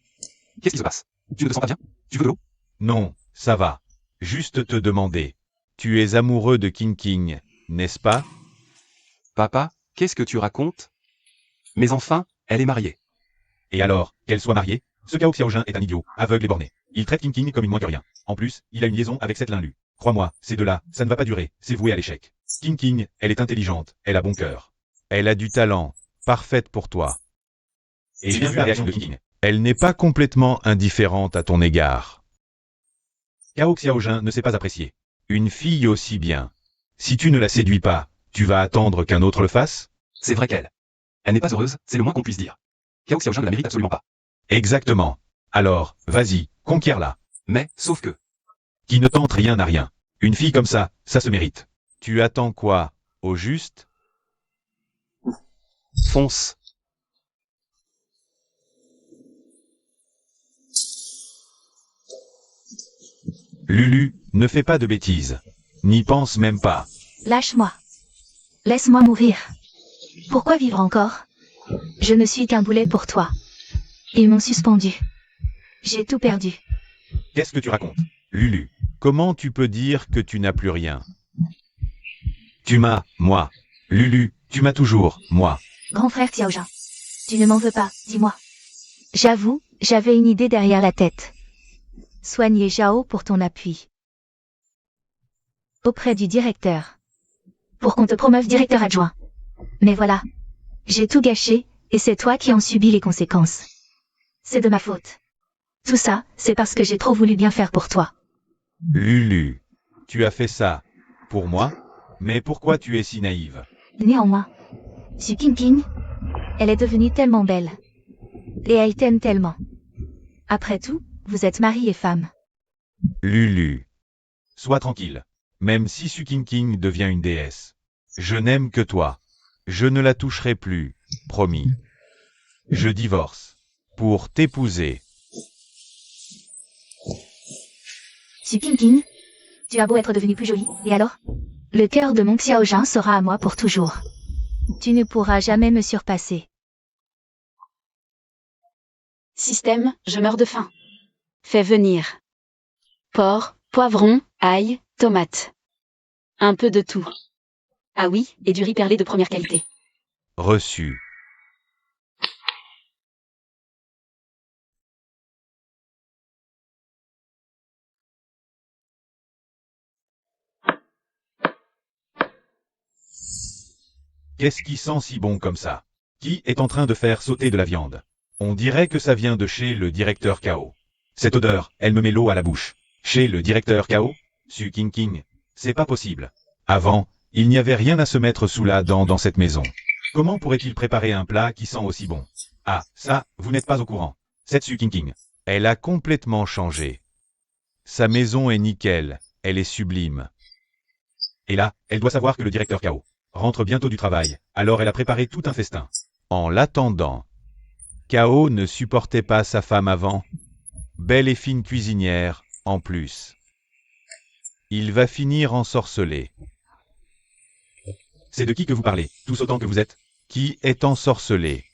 Qu'est-ce qui se passe? Tu ne te sens pas bien? Tu veux de l'eau? Non, ça va. Juste te demander. Tu es amoureux de King King, n'est-ce pas? Papa, qu'est-ce que tu racontes? Mais enfin, elle est mariée. Et alors, qu'elle soit mariée? Ce Cao Xiaojun est un idiot, aveugle et borné. Il traite King King comme une moins que rien. En plus, il a une liaison avec cette Linlu. Crois-moi, ces deux-là, ça ne va pas durer, c'est voué à l'échec. King King, elle est intelligente, elle a bon cœur. Elle a du talent, parfaite pour toi. Et j'ai bien vu la réaction de King King. Elle n'est pas complètement indifférente à ton égard. Cao Xiaojun ne sait pas apprécier une fille aussi bien. Si tu ne la séduis pas, tu vas attendre qu'un autre le fasse? C'est vrai qu'elle. Elle n'est pas heureuse, c'est le moins qu'on puisse dire. Cao Xiaojun ne la mérite absolument pas. Exactement. Alors, vas-y, conquiers-la. Mais, sauf que. Qui ne tente rien n'a rien. Une fille comme ça se mérite. Tu attends quoi, au juste? Fonce. Lulu, ne fais pas de bêtises. N'y pense même pas. Lâche-moi. Laisse-moi mourir. Pourquoi vivre encore? Je ne suis qu'un boulet pour toi. Ils m'ont suspendu. J'ai tout perdu. Qu'est-ce que tu racontes? Lulu, comment tu peux dire que tu n'as plus rien? Tu m'as, moi. Lulu, tu m'as toujours, moi. Grand frère Xiaojun. Tu ne m'en veux pas, dis-moi. J'avoue, j'avais une idée derrière la tête. Soigner Zhao pour ton appui. Auprès du directeur. Pour qu'on te promeuve directeur adjoint. Mais voilà. J'ai tout gâché, et c'est toi qui en subis les conséquences. C'est de ma faute. Tout ça, c'est parce que j'ai trop voulu bien faire pour toi. Lulu, tu as fait ça. Pour moi? Mais pourquoi tu es si naïve? Néanmoins. Su King King. Elle est devenue tellement belle. Et elle t'aime tellement. Après tout, vous êtes mari et femme. Lulu. Sois tranquille. Même si Su King King devient une déesse. Je n'aime que toi. Je ne la toucherai plus, promis. Je divorce. Pour t'épouser. Su King King. Tu as beau être devenue plus jolie, et alors? Le cœur de mon Xiaojun sera à moi pour toujours. Tu ne pourras jamais me surpasser. Système, je meurs de faim. Fais venir. Porc, poivron, ail, tomate. Un peu de tout. Ah oui, et du riz perlé de première qualité. Reçu. Qu'est-ce qui sent si bon comme ça? Qui est en train de faire sauter de la viande? On dirait que ça vient de chez le directeur Cao. Cette odeur, elle me met l'eau à la bouche. Chez le directeur Cao? Su King King? C'est pas possible. Avant, il n'y avait rien à se mettre sous la dent dans cette maison. Comment pourrait-il préparer un plat qui sent aussi bon? Ah, ça, vous n'êtes pas au courant. Cette Su King King, elle a complètement changé. Sa maison est nickel, elle est sublime. Et là, elle doit savoir que le directeur Cao rentre bientôt du travail, alors elle a préparé tout un festin. En l'attendant, Cao ne supportait pas sa femme avant. Belle et fine cuisinière, en plus. Il va finir ensorcelé. C'est de qui que vous parlez, tous autant que vous êtes? Qui est ensorcelé?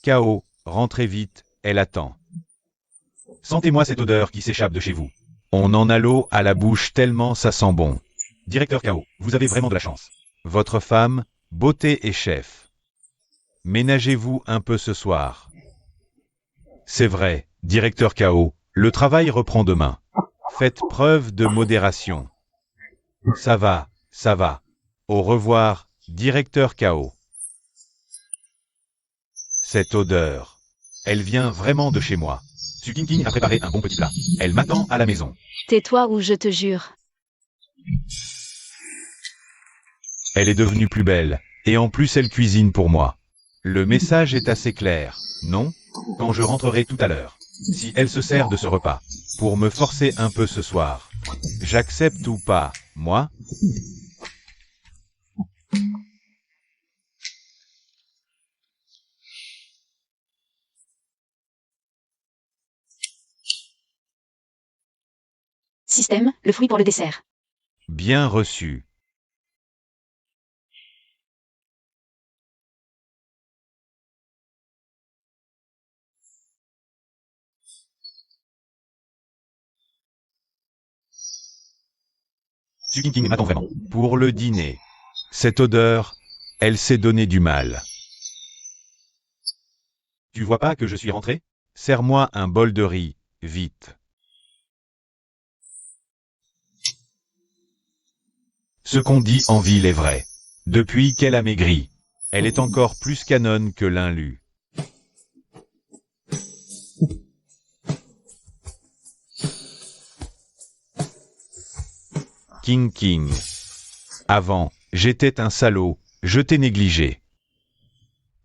Cao, rentrez vite, elle attend. Sentez-moi cette odeur qui s'échappe de chez vous. On en a l'eau à la bouche tellement ça sent bon. Directeur Cao, vous avez vraiment de la chance. Votre femme, beauté et chef. ménagez-vous un peu ce soir. C'est vrai, directeur K.O., le travail reprend demain. Faites preuve de modération. Ça va, ça va. Au revoir, directeur K.O. Cette odeur. Elle vient vraiment de chez moi. Su King King a préparé un bon petit plat. Elle m'attend à la maison. Tais-toi ou je te jure. Elle est devenue plus belle, et en plus elle cuisine pour moi. Le message est assez clair, non? Quand je rentrerai tout à l'heure. Si elle se sert de ce repas, pour me forcer un peu ce soir. J'accepte ou pas, moi? Système, le fruit pour le dessert. Bien reçu. Su King King m'attend vraiment. Pour le dîner. Cette odeur, elle s'est donné du mal. Tu vois pas que je suis rentré? Serre-moi un bol de riz, vite. Ce qu'on dit en ville est vrai. Depuis qu'elle a maigri, elle est encore plus canonne que l'inlu. King King. Avant, j'étais un salaud, je t'ai négligé.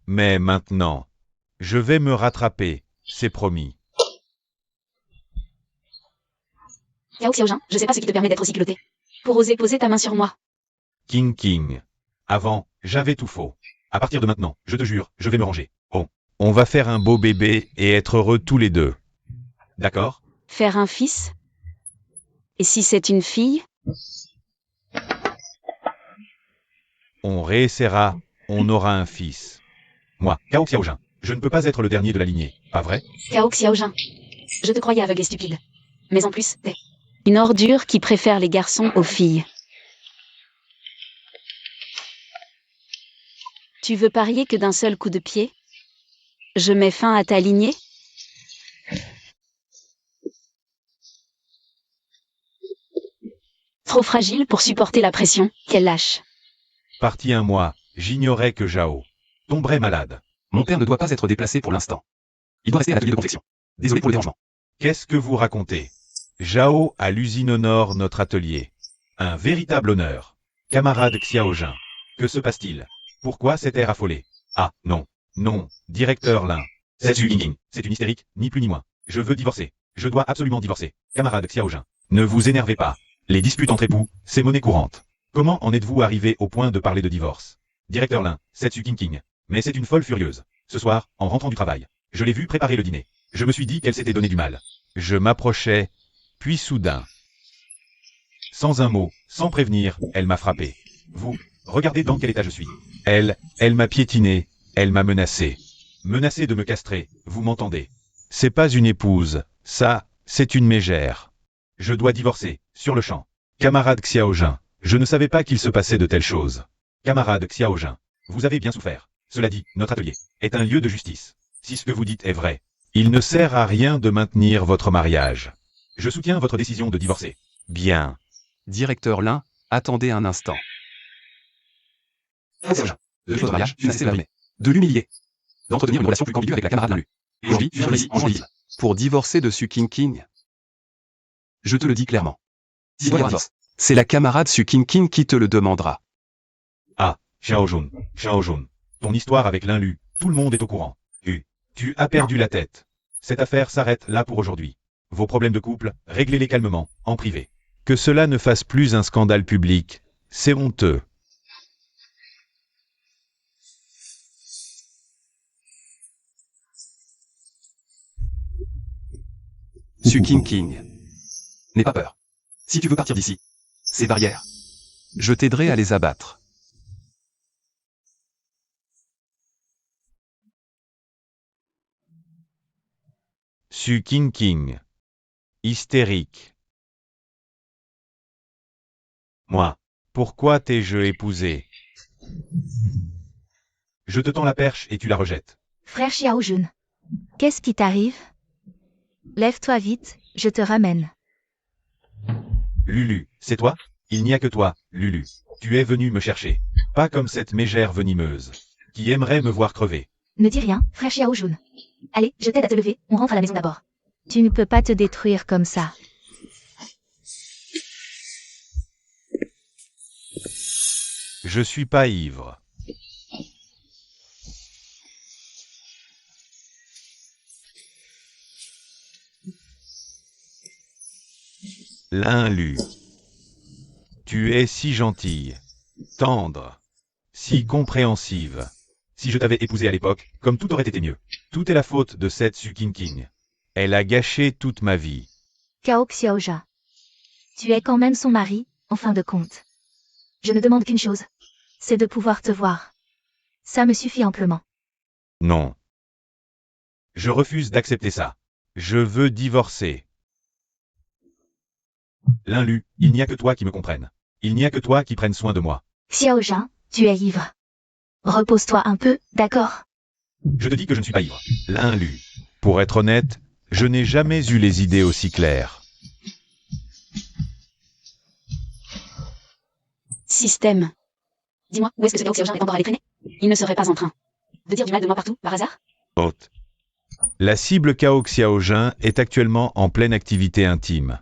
Mais maintenant, je vais me rattraper, c'est promis. Yao Xiaojin, je sais pas ce qui te permet d'être aussi culotté. Pour oser poser ta main sur moi. King King. Avant, j'avais tout faux. À partir de maintenant, je te jure, je vais me ranger. Oh, on va faire un beau bébé et être heureux tous les deux. D'accord? Faire un fils? Et si c'est une fille? On réessaiera, on aura un fils. Moi, Cao Xiaojin, je ne peux pas être le dernier de la lignée, pas vrai? Yao Xiaojin. Je te croyais aveugle et stupide. Mais en plus, t'es une ordure qui préfère les garçons aux filles. Tu veux parier que d'un seul coup de pied, je mets fin à ta lignée? Trop fragile pour supporter la pression, qu'elle lâche. Parti un mois, j'ignorais que Zhao tomberait malade. Mon père ne doit pas être déplacé pour l'instant. Il doit rester à l'atelier de confection. Désolé pour le dérangement. Qu'est-ce que vous racontez? Zhao à l'usine honore notre atelier. Un véritable honneur. Camarade Xiaojin. Que se passe-t-il? Pourquoi cet air affolé? Ah, non. Non, directeur Lin. C'est Su King. C'est une hystérique, ni plus ni moins. Je veux divorcer. Je dois absolument divorcer. Camarade Xiaojin. Ne vous énervez pas. Les disputes entre époux, c'est monnaie courante. Comment en êtes-vous arrivé au point de parler de divorce? Directeur Lin, c'est Su King. Mais c'est une folle furieuse. Ce soir, en rentrant du travail, je l'ai vue préparer le dîner. Je me suis dit qu'elle s'était donné du mal. Je m'approchais, puis soudain, sans un mot, sans prévenir, elle m'a frappé. Vous, regardez dans quel état je suis. Elle m'a piétiné, elle m'a menacé. Menacé de me castrer, vous m'entendez? C'est pas une épouse, ça, c'est une mégère. Je dois divorcer, sur le champ. Camarade Xiaojin, je ne savais pas qu'il se passait de telles choses. Camarade Xiaojin, vous avez bien souffert. Cela dit, notre atelier est un lieu de justice. Si ce que vous dites est vrai, il ne sert à rien de maintenir votre mariage. Je soutiens votre décision de divorcer. Bien. Directeur Lin, attendez un instant. De votre mariage, tu n'as cessé de l'humilier. D'entretenir une relation plus qu'ambiguë avec la camarade Linlu. Et aujourd'hui, tu viens ici en justice. Pour divorcer de Su King King. Je te le dis clairement. Si toi, divorce, c'est la camarade Su King King qui te le demandera. Ah, Xiaojun, ton histoire avec Linlu, tout le monde est au courant. Tu as perdu la tête. Cette affaire s'arrête là pour aujourd'hui. Vos problèmes de couple, réglez-les calmement, en privé. Que cela ne fasse plus un scandale public, c'est honteux. Su King King. N'aie pas peur. Si tu veux partir d'ici, ces barrières, je t'aiderai à les abattre. Su King. Hystérique. Moi, pourquoi t'ai-je épousé? Je te tends la perche et tu la rejettes. Frère Xiaojun. Qu'est-ce qui t'arrive? Lève-toi vite, je te ramène. Lulu, c'est toi? Il n'y a que toi, Lulu. Tu es venu me chercher. Pas comme cette mégère venimeuse, qui aimerait me voir crever. Ne dis rien, frère Xiaojun. Allez, je t'aide à te lever, on rentre à la maison d'abord. Tu ne peux pas te détruire comme ça. Je suis pas ivre. Linlu. Tu es si gentille, tendre, si compréhensive. Si je t'avais épousée à l'époque, comme tout aurait été mieux. Tout est la faute de cette Su King. Elle a gâché toute ma vie. Cao Xiaoja. Tu es quand même son mari, en fin de compte. Je ne demande qu'une chose. C'est de pouvoir te voir. Ça me suffit amplement. Non. Je refuse d'accepter ça. Je veux divorcer. Linlu, il n'y a que toi qui me comprenne. Il n'y a que toi qui prenne soin de moi. Xiaoja, tu es ivre. Repose-toi un peu, d'accord? Je te dis que je ne suis pas ivre. Linlu. Pour être honnête, je n'ai jamais eu les idées aussi claires. Système. Dis-moi, où est-ce que ce Cao Xiaojun est encore allé traîner? Il ne serait pas en train de dire du mal de moi partout, par hasard? Haute. La cible Cao Xiaojun est actuellement en pleine activité intime.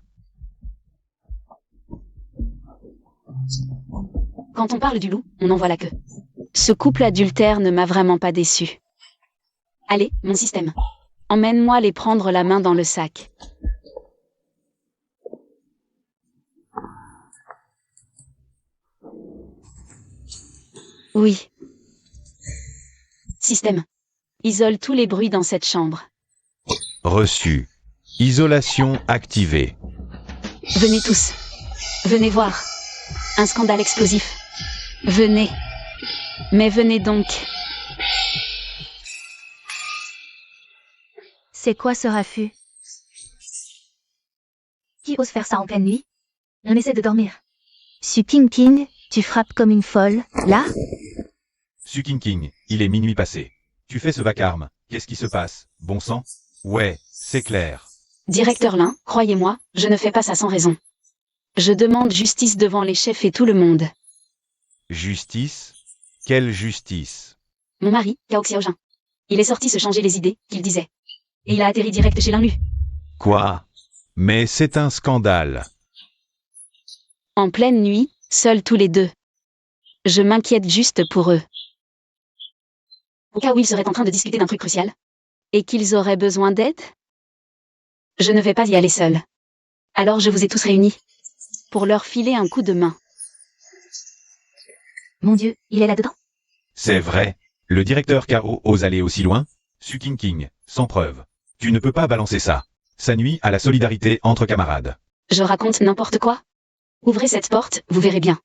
Quand on parle du loup, on n'en voit la queue. Ce couple adultère ne m'a vraiment pas déçu. Allez, mon système. Emmène-moi les prendre la main dans le sac. Oui. Système. Isole tous les bruits dans cette chambre. Reçu. Isolation activée. Venez tous. Venez voir. Un scandale explosif. Venez. Mais venez donc. C'est quoi ce raffut? Qui ose faire ça en pleine nuit? On essaie de dormir. Su King, tu frappes comme une folle, là? Su King, il est minuit passé. Tu fais ce vacarme. Qu'est-ce qui se passe? Bon sang? Ouais, c'est clair. Directeur Lin, croyez-moi, je ne fais pas ça sans raison. Je demande justice devant les chefs et tout le monde. Justice? Quelle justice? Mon mari, Cao Xiaojun. Il est sorti se changer les idées, qu'il disait. Et il a atterri direct chez Linlu. Quoi? Mais c'est un scandale. En pleine nuit, seuls tous les deux. Je m'inquiète juste pour eux. Au cas où ils seraient en train de discuter d'un truc crucial. Et qu'ils auraient besoin d'aide? Je ne vais pas y aller seule. Alors je vous ai tous réunis. Pour leur filer un coup de main. Mon Dieu, il est là-dedans? C'est vrai. Le directeur Kao ose aller aussi loin? Su King, sans preuve. Tu ne peux pas balancer ça. Ça nuit à la solidarité entre camarades. Je raconte n'importe quoi? Ouvrez cette porte, vous verrez bien.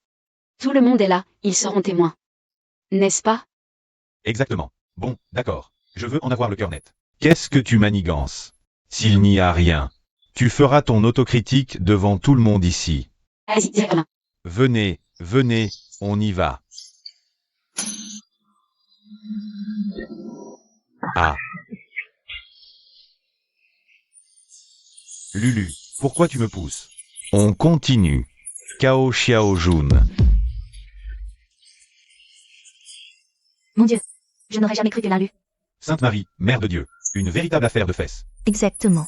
Tout le monde est là, ils seront témoins. N'est-ce pas? Exactement. Bon, d'accord. Je veux en avoir le cœur net. Qu'est-ce que tu manigances? S'il n'y a rien, tu feras ton autocritique devant tout le monde ici. Allez-y, directeur Lin. Venez, venez, on y va. Ah. Lulu, pourquoi tu me pousses? On continue. Cao Xiaojun. Mon Dieu, je n'aurais jamais cru que Linlu. Sainte Marie, Mère de Dieu. Une véritable affaire de fesses. Exactement.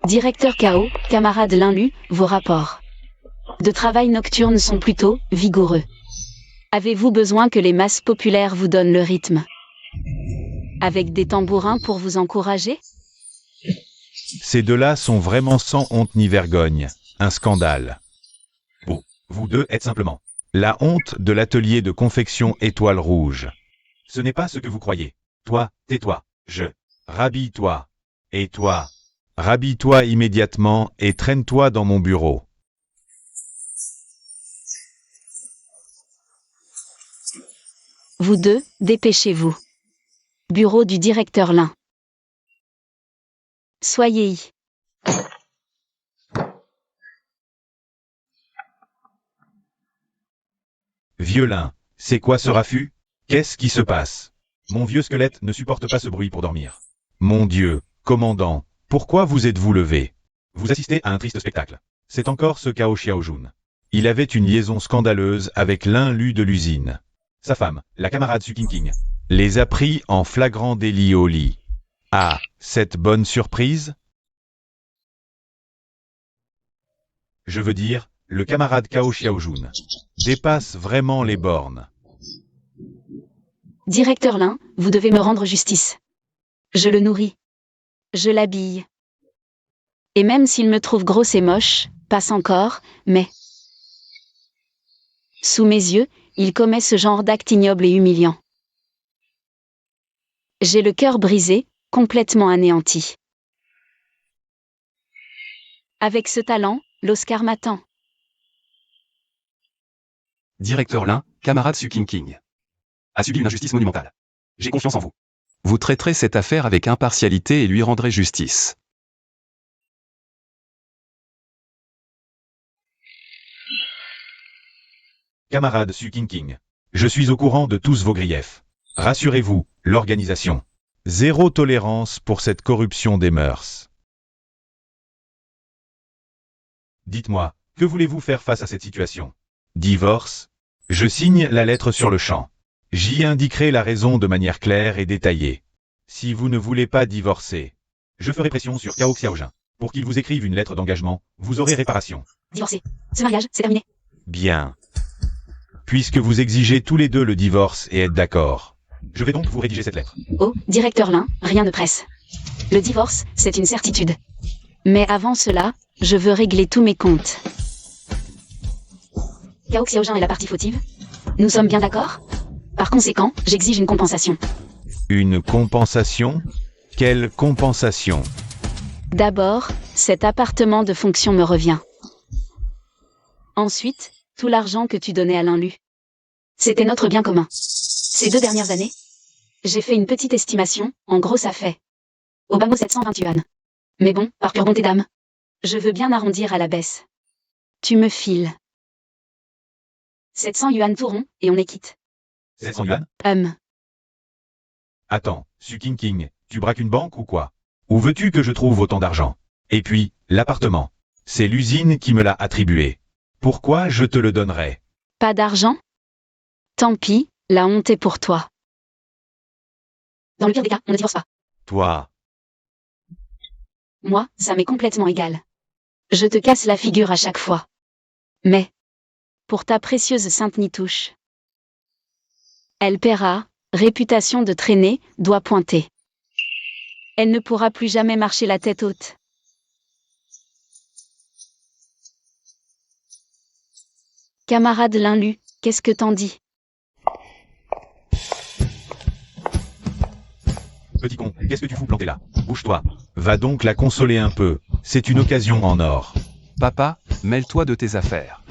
Directeur Cao, camarade Linlu, vos rapports de travail nocturne sont plutôt vigoureux. Avez-vous besoin que les masses populaires vous donnent le rythme? Avec des tambourins pour vous encourager? Ces deux-là sont vraiment sans honte ni vergogne. Un scandale. Bon, vous deux êtes simplement la honte de l'atelier de confection Étoile Rouge. Ce n'est pas ce que vous croyez. Toi, tais-toi. Rhabille-toi. Et toi, rhabille-toi immédiatement et traîne-toi dans mon bureau. Vous deux, dépêchez-vous. Bureau du directeur Lin. Soyez-y. Vieux-lin, c'est quoi ce raffut? Qu'est-ce qui se passe? Mon vieux squelette ne supporte pas ce bruit pour dormir. Mon Dieu, commandant, pourquoi vous êtes-vous levé? Vous assistez à un triste spectacle. C'est encore ce Cao Xiaojun. Il avait une liaison scandaleuse avec l'un lu de l'usine. Sa femme, la camarade Su Qingqing, les a pris en flagrant délit au lit. Ah, cette bonne surprise? Je veux dire, le camarade Cao Xiaojun dépasse vraiment les bornes. Directeur Lin, vous devez me rendre justice. Je le nourris. Je l'habille. Et même s'il me trouve grosse et moche, passe encore, mais... Sous mes yeux, il commet ce genre d'acte ignoble et humiliant. J'ai le cœur brisé, complètement anéanti. Avec ce talent, l'Oscar m'attend. Directeur Lin, camarade Su Qingqing a subi une injustice monumentale. J'ai confiance en vous. Vous traiterez cette affaire avec impartialité et lui rendrez justice. Camarade Su Qingqing, je suis au courant de tous vos griefs. Rassurez-vous, l'organisation. Zéro tolérance pour cette corruption des mœurs. Dites-moi, que voulez-vous faire face à cette situation? Divorce? Je signe la lettre sur le champ. J'y indiquerai la raison de manière claire et détaillée. Si vous ne voulez pas divorcer, je ferai pression sur Cao Xiaojun. Pour qu'il vous écrive une lettre d'engagement, vous aurez réparation. Divorcer. Ce mariage, c'est terminé. Bien. Puisque vous exigez tous les deux le divorce et êtes d'accord, je vais donc vous rédiger cette lettre. Oh, directeur Lin, rien ne presse. Le divorce, c'est une certitude. Mais avant cela, je veux régler tous mes comptes. Cao Xiaojun est la partie fautive. Nous sommes bien d'accord? Par conséquent, j'exige une compensation. Une compensation? Quelle compensation? D'abord, cet appartement de fonction me revient. Ensuite, tout l'argent que tu donnais à l'inlu. C'était notre bien commun. Ces 2 dernières années, j'ai fait une petite estimation, en gros ça fait. Au bas mot 720 yuan. Mais bon, par pure bonté d'âme, je veux bien arrondir à la baisse. Tu me files 700 yuan tout rond, et on est quitte. 700 yuan? Attends, Su Qingqing, tu braques une banque ou quoi? Où veux-tu que je trouve autant d'argent? Et puis, l'appartement. C'est l'usine qui me l'a attribué. Pourquoi je te le donnerais? Pas d'argent? Tant pis, la honte est pour toi. Dans le pire des cas, on ne divorce pas. Toi. Moi, ça m'est complètement égal. Je te casse la figure à chaque fois. Mais, pour ta précieuse Sainte Nitouche, elle paiera, réputation de traîner, doigt pointé. Elle ne pourra plus jamais marcher la tête haute. Camarade Linlu, qu'est-ce que t'en dis? Petit con, qu'est-ce que tu fous planté là? Bouge-toi. Va donc la consoler un peu. C'est une occasion en or. Papa, mêle-toi de tes affaires.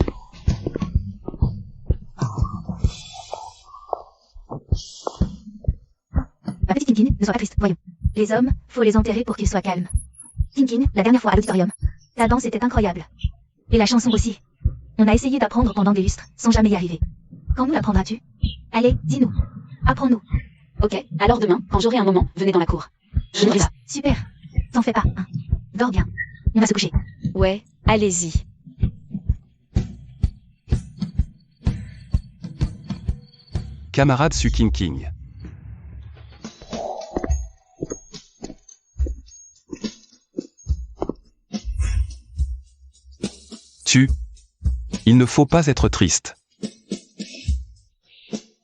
Ma petite Tintin, ne sois pas triste, voyons. Les hommes, faut les enterrer pour qu'ils soient calmes. Tintin, la dernière fois à l'auditorium, ta danse était incroyable. Et la chanson aussi. On a essayé d'apprendre pendant des lustres, sans jamais y arriver. Quand nous l'apprendras-tu? Allez, dis-nous. Apprends-nous. Ok, alors demain, quand j'aurai un moment, venez dans la cour. Je ne ris pas. Super. T'en fais pas, hein. Dors bien. On va se coucher. Ouais, allez-y. Camarade Su Qingqing. Il ne faut pas être triste.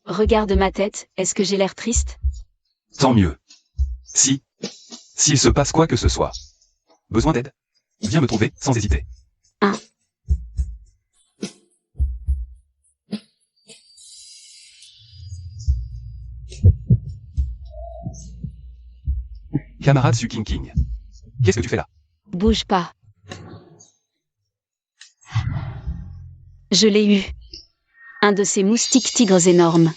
Regarde ma tête, est-ce que j'ai l'air triste? Tant mieux. S'il se passe quoi que ce soit. Besoin d'aide? Viens me trouver, sans hésiter. Camarade Su Qingqing. Qu'est-ce que tu fais là? Bouge pas. Je l'ai eu. Un de ces moustiques tigres énormes.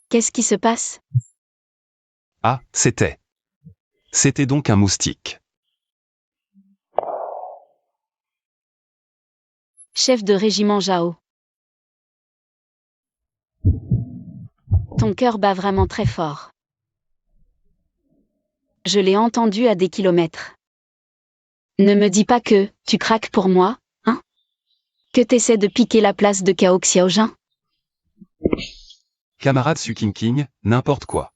Qu'est-ce qui se passe? Ah, c'était donc un moustique. Chef de régiment Zhao. Ton cœur bat vraiment très fort. Je l'ai entendu à des kilomètres. Ne me dis pas que tu craques pour moi, hein? Que t'essaies de piquer la place de Cao Xiaojin? Camarade Su King, n'importe quoi.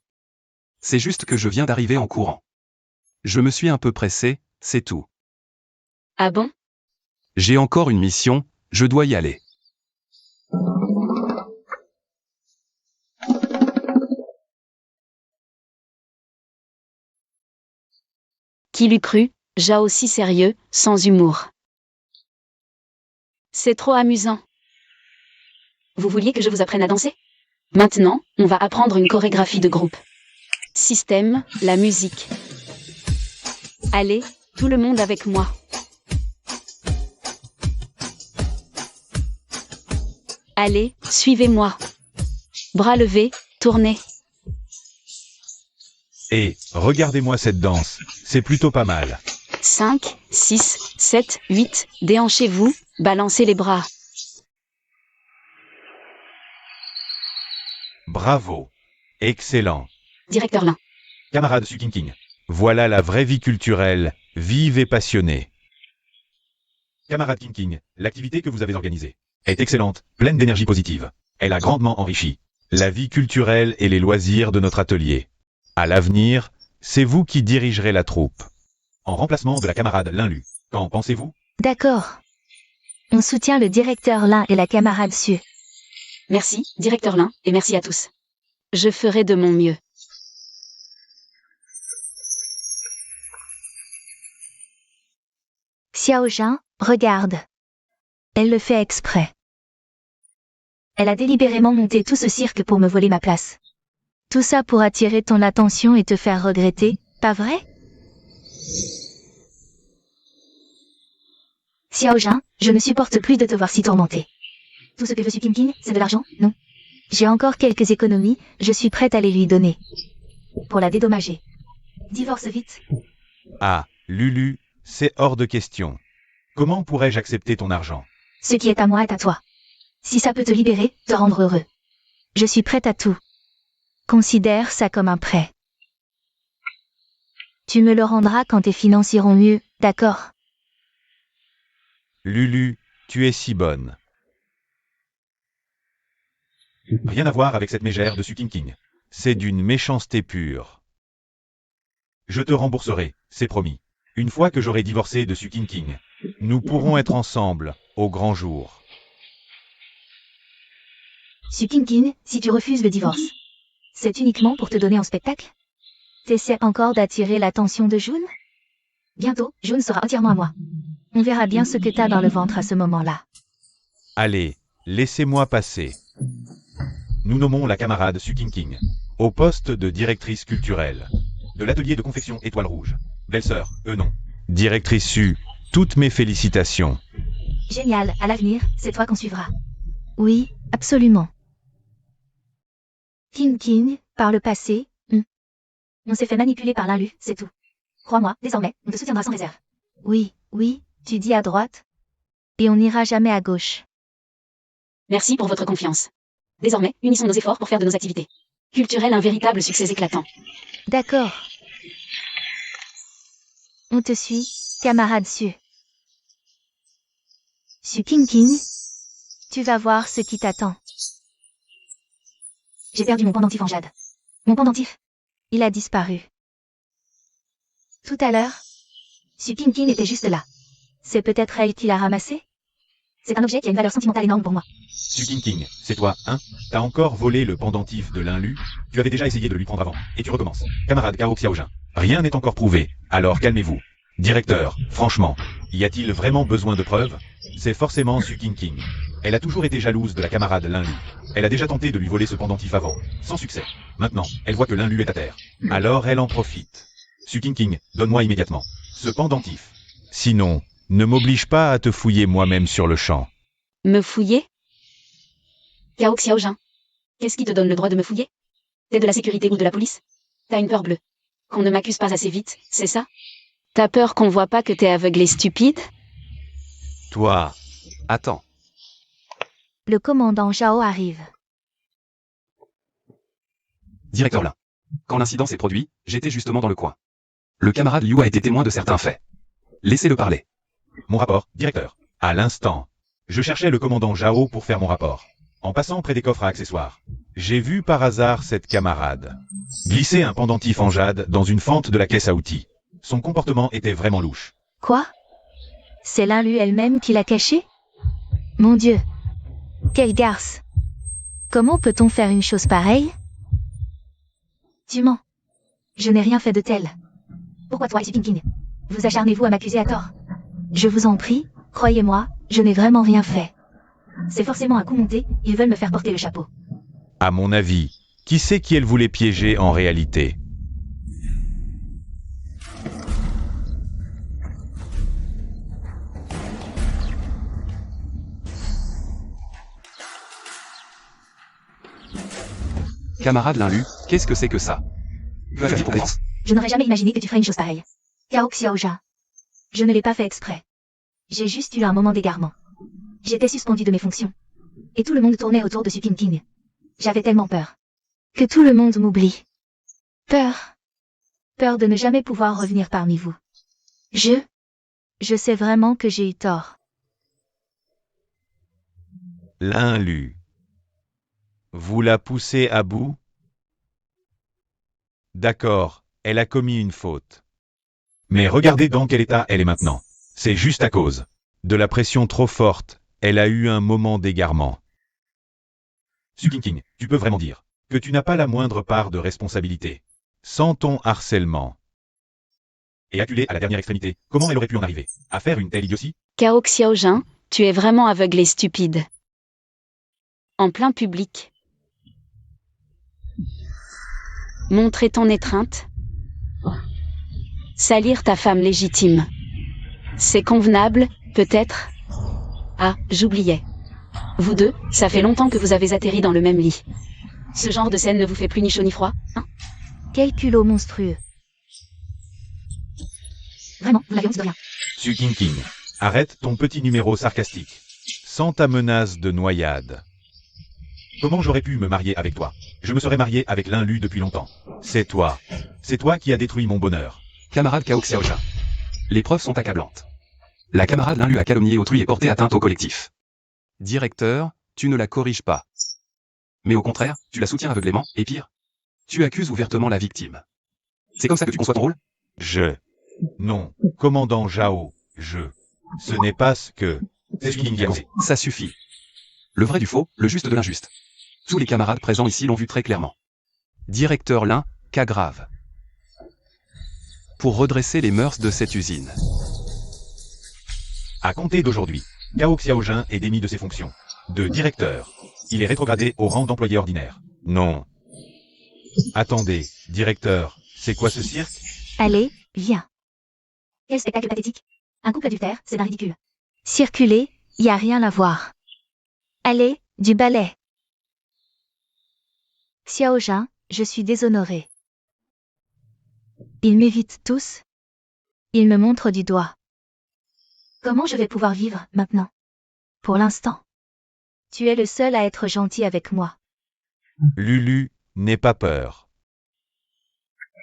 C'est juste que je viens d'arriver en courant. Je me suis un peu pressé, c'est tout. Ah bon? J'ai encore une mission, je dois y aller. Qui l'eût cru, Zhao aussi sérieux, sans humour. C'est trop amusant. Vous vouliez que je vous apprenne à danser? Maintenant, on va apprendre une chorégraphie de groupe. Système, la musique. Allez, tout le monde avec moi. Allez, suivez-moi. Bras levés, tournez. Et, regardez-moi cette danse, c'est plutôt pas mal. 5, 6, 7, 8, déhanchez-vous, balancez les bras. Bravo. Excellent. Directeur Lin. Camarade Su King. Voilà la vraie vie culturelle, vive et passionnée. Camarade King, l'activité que vous avez organisée est excellente, pleine d'énergie positive. Elle a grandement enrichi la vie culturelle et les loisirs de notre atelier. À l'avenir, c'est vous qui dirigerez la troupe. En remplacement de la camarade Linlu. Qu'en pensez-vous? D'accord. On soutient le directeur Lin et la camarade Su. Merci, directeur Lin, et merci à tous. Je ferai de mon mieux. Xiaojin, regarde. Elle le fait exprès. Elle a délibérément monté tout ce cirque pour me voler ma place. Tout ça pour attirer ton attention et te faire regretter, pas vrai? Xiaojin, je ne supporte plus de te voir si tourmentée. Tout ce que veut Su King, c'est de l'argent, non? J'ai encore quelques économies, je suis prête à les lui donner. Pour la dédommager. Divorce vite. Ah, Lulu, c'est hors de question. Comment pourrais-je accepter ton argent? Ce qui est à moi est à toi. Si ça peut te libérer, te rendre heureux. Je suis prête à tout. Considère ça comme un prêt. Tu me le rendras quand tes finances iront mieux, d'accord? Lulu, tu es si bonne. Rien à voir avec cette mégère de Su King. C'est d'une méchanceté pure. Je te rembourserai, c'est promis. Une fois que j'aurai divorcé de Su King, nous pourrons être ensemble, au grand jour. Su King, si tu refuses le divorce, c'est uniquement pour te donner en spectacle? T'essaies encore d'attirer l'attention de June? Bientôt, June sera entièrement à moi. On verra bien ce que t'as dans le ventre à ce moment-là. Allez, laissez-moi passer. Nous nommons la camarade Su King au poste de directrice culturelle de l'atelier de confection Étoile Rouge. Belle-sœur, non. Directrice Su, toutes mes félicitations. Génial, à l'avenir, c'est toi qu'on suivra. Oui, absolument. King, par le passé, on s'est fait manipuler par Linlu, c'est tout. Crois-moi, désormais, on te soutiendra sans réserve. Oui, tu dis à droite. Et on n'ira jamais à gauche. Merci pour votre confiance. Désormais, unissons nos efforts pour faire de nos activités culturelles un véritable succès éclatant. D'accord. On te suit, camarade Su. Su King, tu vas voir ce qui t'attend. J'ai perdu mon pendentif en jade. Mon pendentif? Il a disparu. Tout à l'heure, Su King était juste là. C'est peut-être elle qui l'a ramassé? C'est un objet qui a une valeur sentimentale énorme pour moi. Su King, c'est toi, hein? T'as encore volé le pendentif de Linlu? Tu avais déjà essayé de lui prendre avant, et tu recommences. Camarade Cao Xiaojin, rien n'est encore prouvé, alors calmez-vous. Directeur, franchement, y a-t-il vraiment besoin de preuves? C'est forcément Su King. Elle a toujours été jalouse de la camarade Linlu. Elle a déjà tenté de lui voler ce pendentif avant, sans succès. Maintenant, elle voit que Linlu est à terre. Alors elle en profite. Su King, donne-moi immédiatement ce pendentif. Sinon, ne m'oblige pas à te fouiller moi-même sur le champ. Me fouiller? Cao Xiaojin. Qu'est-ce qui te donne le droit de me fouiller? T'es de la sécurité ou de la police? T'as une peur bleue. Qu'on ne m'accuse pas assez vite, c'est ça? T'as peur qu'on voit pas que t'es aveugle et stupide? Toi, Attends. Le commandant Zhao arrive. Directeur Lin. Quand l'incident s'est produit, j'étais justement dans le coin. Le camarade Liu a été témoin de certains faits. Laissez-le parler. Mon rapport, directeur. À l'instant. Je cherchais le commandant Zhao pour faire mon rapport. En passant près des coffres à accessoires, j'ai vu par hasard cette camarade glisser un pendentif en jade dans une fente de la caisse à outils. Son comportement était vraiment louche. Quoi? C'est Linlu elle-même qui l'a caché? Mon Dieu! Quelle garce! Comment peut-on faire une chose pareille? Tu mens. Je n'ai rien fait de tel. Pourquoi toi et Su King vous acharnez-vous à m'accuser à tort? Je vous en prie, croyez-moi, je n'ai vraiment rien fait. C'est forcément un coup monté, ils veulent me faire porter le chapeau. À mon avis, qui sait qui elle voulait piéger en réalité? Camarade Linlu, qu'est-ce que c'est que ça? Je n'aurais jamais imaginé que tu ferais une chose pareille. Cao Xiaoja. Je ne l'ai pas fait exprès. J'ai juste eu un moment d'égarement. J'étais suspendu de mes fonctions. Et tout le monde tournait autour de Su King. J'avais tellement peur. Que tout le monde m'oublie. Peur. Peur de ne jamais pouvoir revenir parmi vous. Je sais vraiment que j'ai eu tort. Linlu. Vous la poussez à bout? D'accord, elle a commis une faute. Mais regardez dans quel état elle est maintenant. C'est juste à cause de la pression trop forte. Elle a eu un moment d'égarement. Su King, tu peux vraiment dire que tu n'as pas la moindre part de responsabilité. Sans ton harcèlement. Et acculée à la dernière extrémité, comment elle aurait pu en arriver à faire une telle idiotie? Cao Xiaojin, tu es vraiment aveugle et stupide. En plein public. Montrer ton étreinte. Salir ta femme légitime. C'est convenable, peut-être? Ah, j'oubliais. Vous deux, ça fait longtemps que vous avez atterri dans le même lit. Ce genre de scène ne vous fait plus ni chaud ni froid, hein? Quel culot monstrueux. Vraiment, vous n'avez honte de rien. Su King, arrête ton petit numéro sarcastique. Sans ta menace de noyade. Comment j'aurais pu me marier avec toi? Je me serais marié avec Linlu depuis longtemps. C'est toi. C'est toi qui as détruit mon bonheur. Camarade Cao Xiaoja. Les preuves sont accablantes. La camarade Linlu a calomnié autrui et porté atteinte au collectif. Directeur, tu ne la corriges pas. Mais au contraire, tu la soutiens aveuglément, et pire, tu accuses ouvertement la victime. C'est comme ça que tu conçois ton rôle? Non, commandant Zhao, ce n'est pas ce que... C'est Su King qui a osé. Ça suffit. Le vrai du faux, le juste de l'injuste. Tous les camarades présents ici l'ont vu très clairement. Directeur Lin, cas grave. Pour redresser les mœurs de cette usine. À compter d'aujourd'hui, Cao Xiaojin est démis de ses fonctions de directeur. Il est rétrogradé au rang d'employé ordinaire. Non. Attendez, directeur, c'est quoi ce cirque? Allez, viens. Quel spectacle pathétique. Un couple adultère, c'est d'un ridicule. Circuler, y a rien à voir. Allez, du ballet. Xiaojin, je suis déshonoré. Ils m'évitent tous. Ils me montrent du doigt. Comment je vais pouvoir vivre maintenant? Pour l'instant. Tu es le seul à être gentil avec moi. Lulu, n'aie pas peur.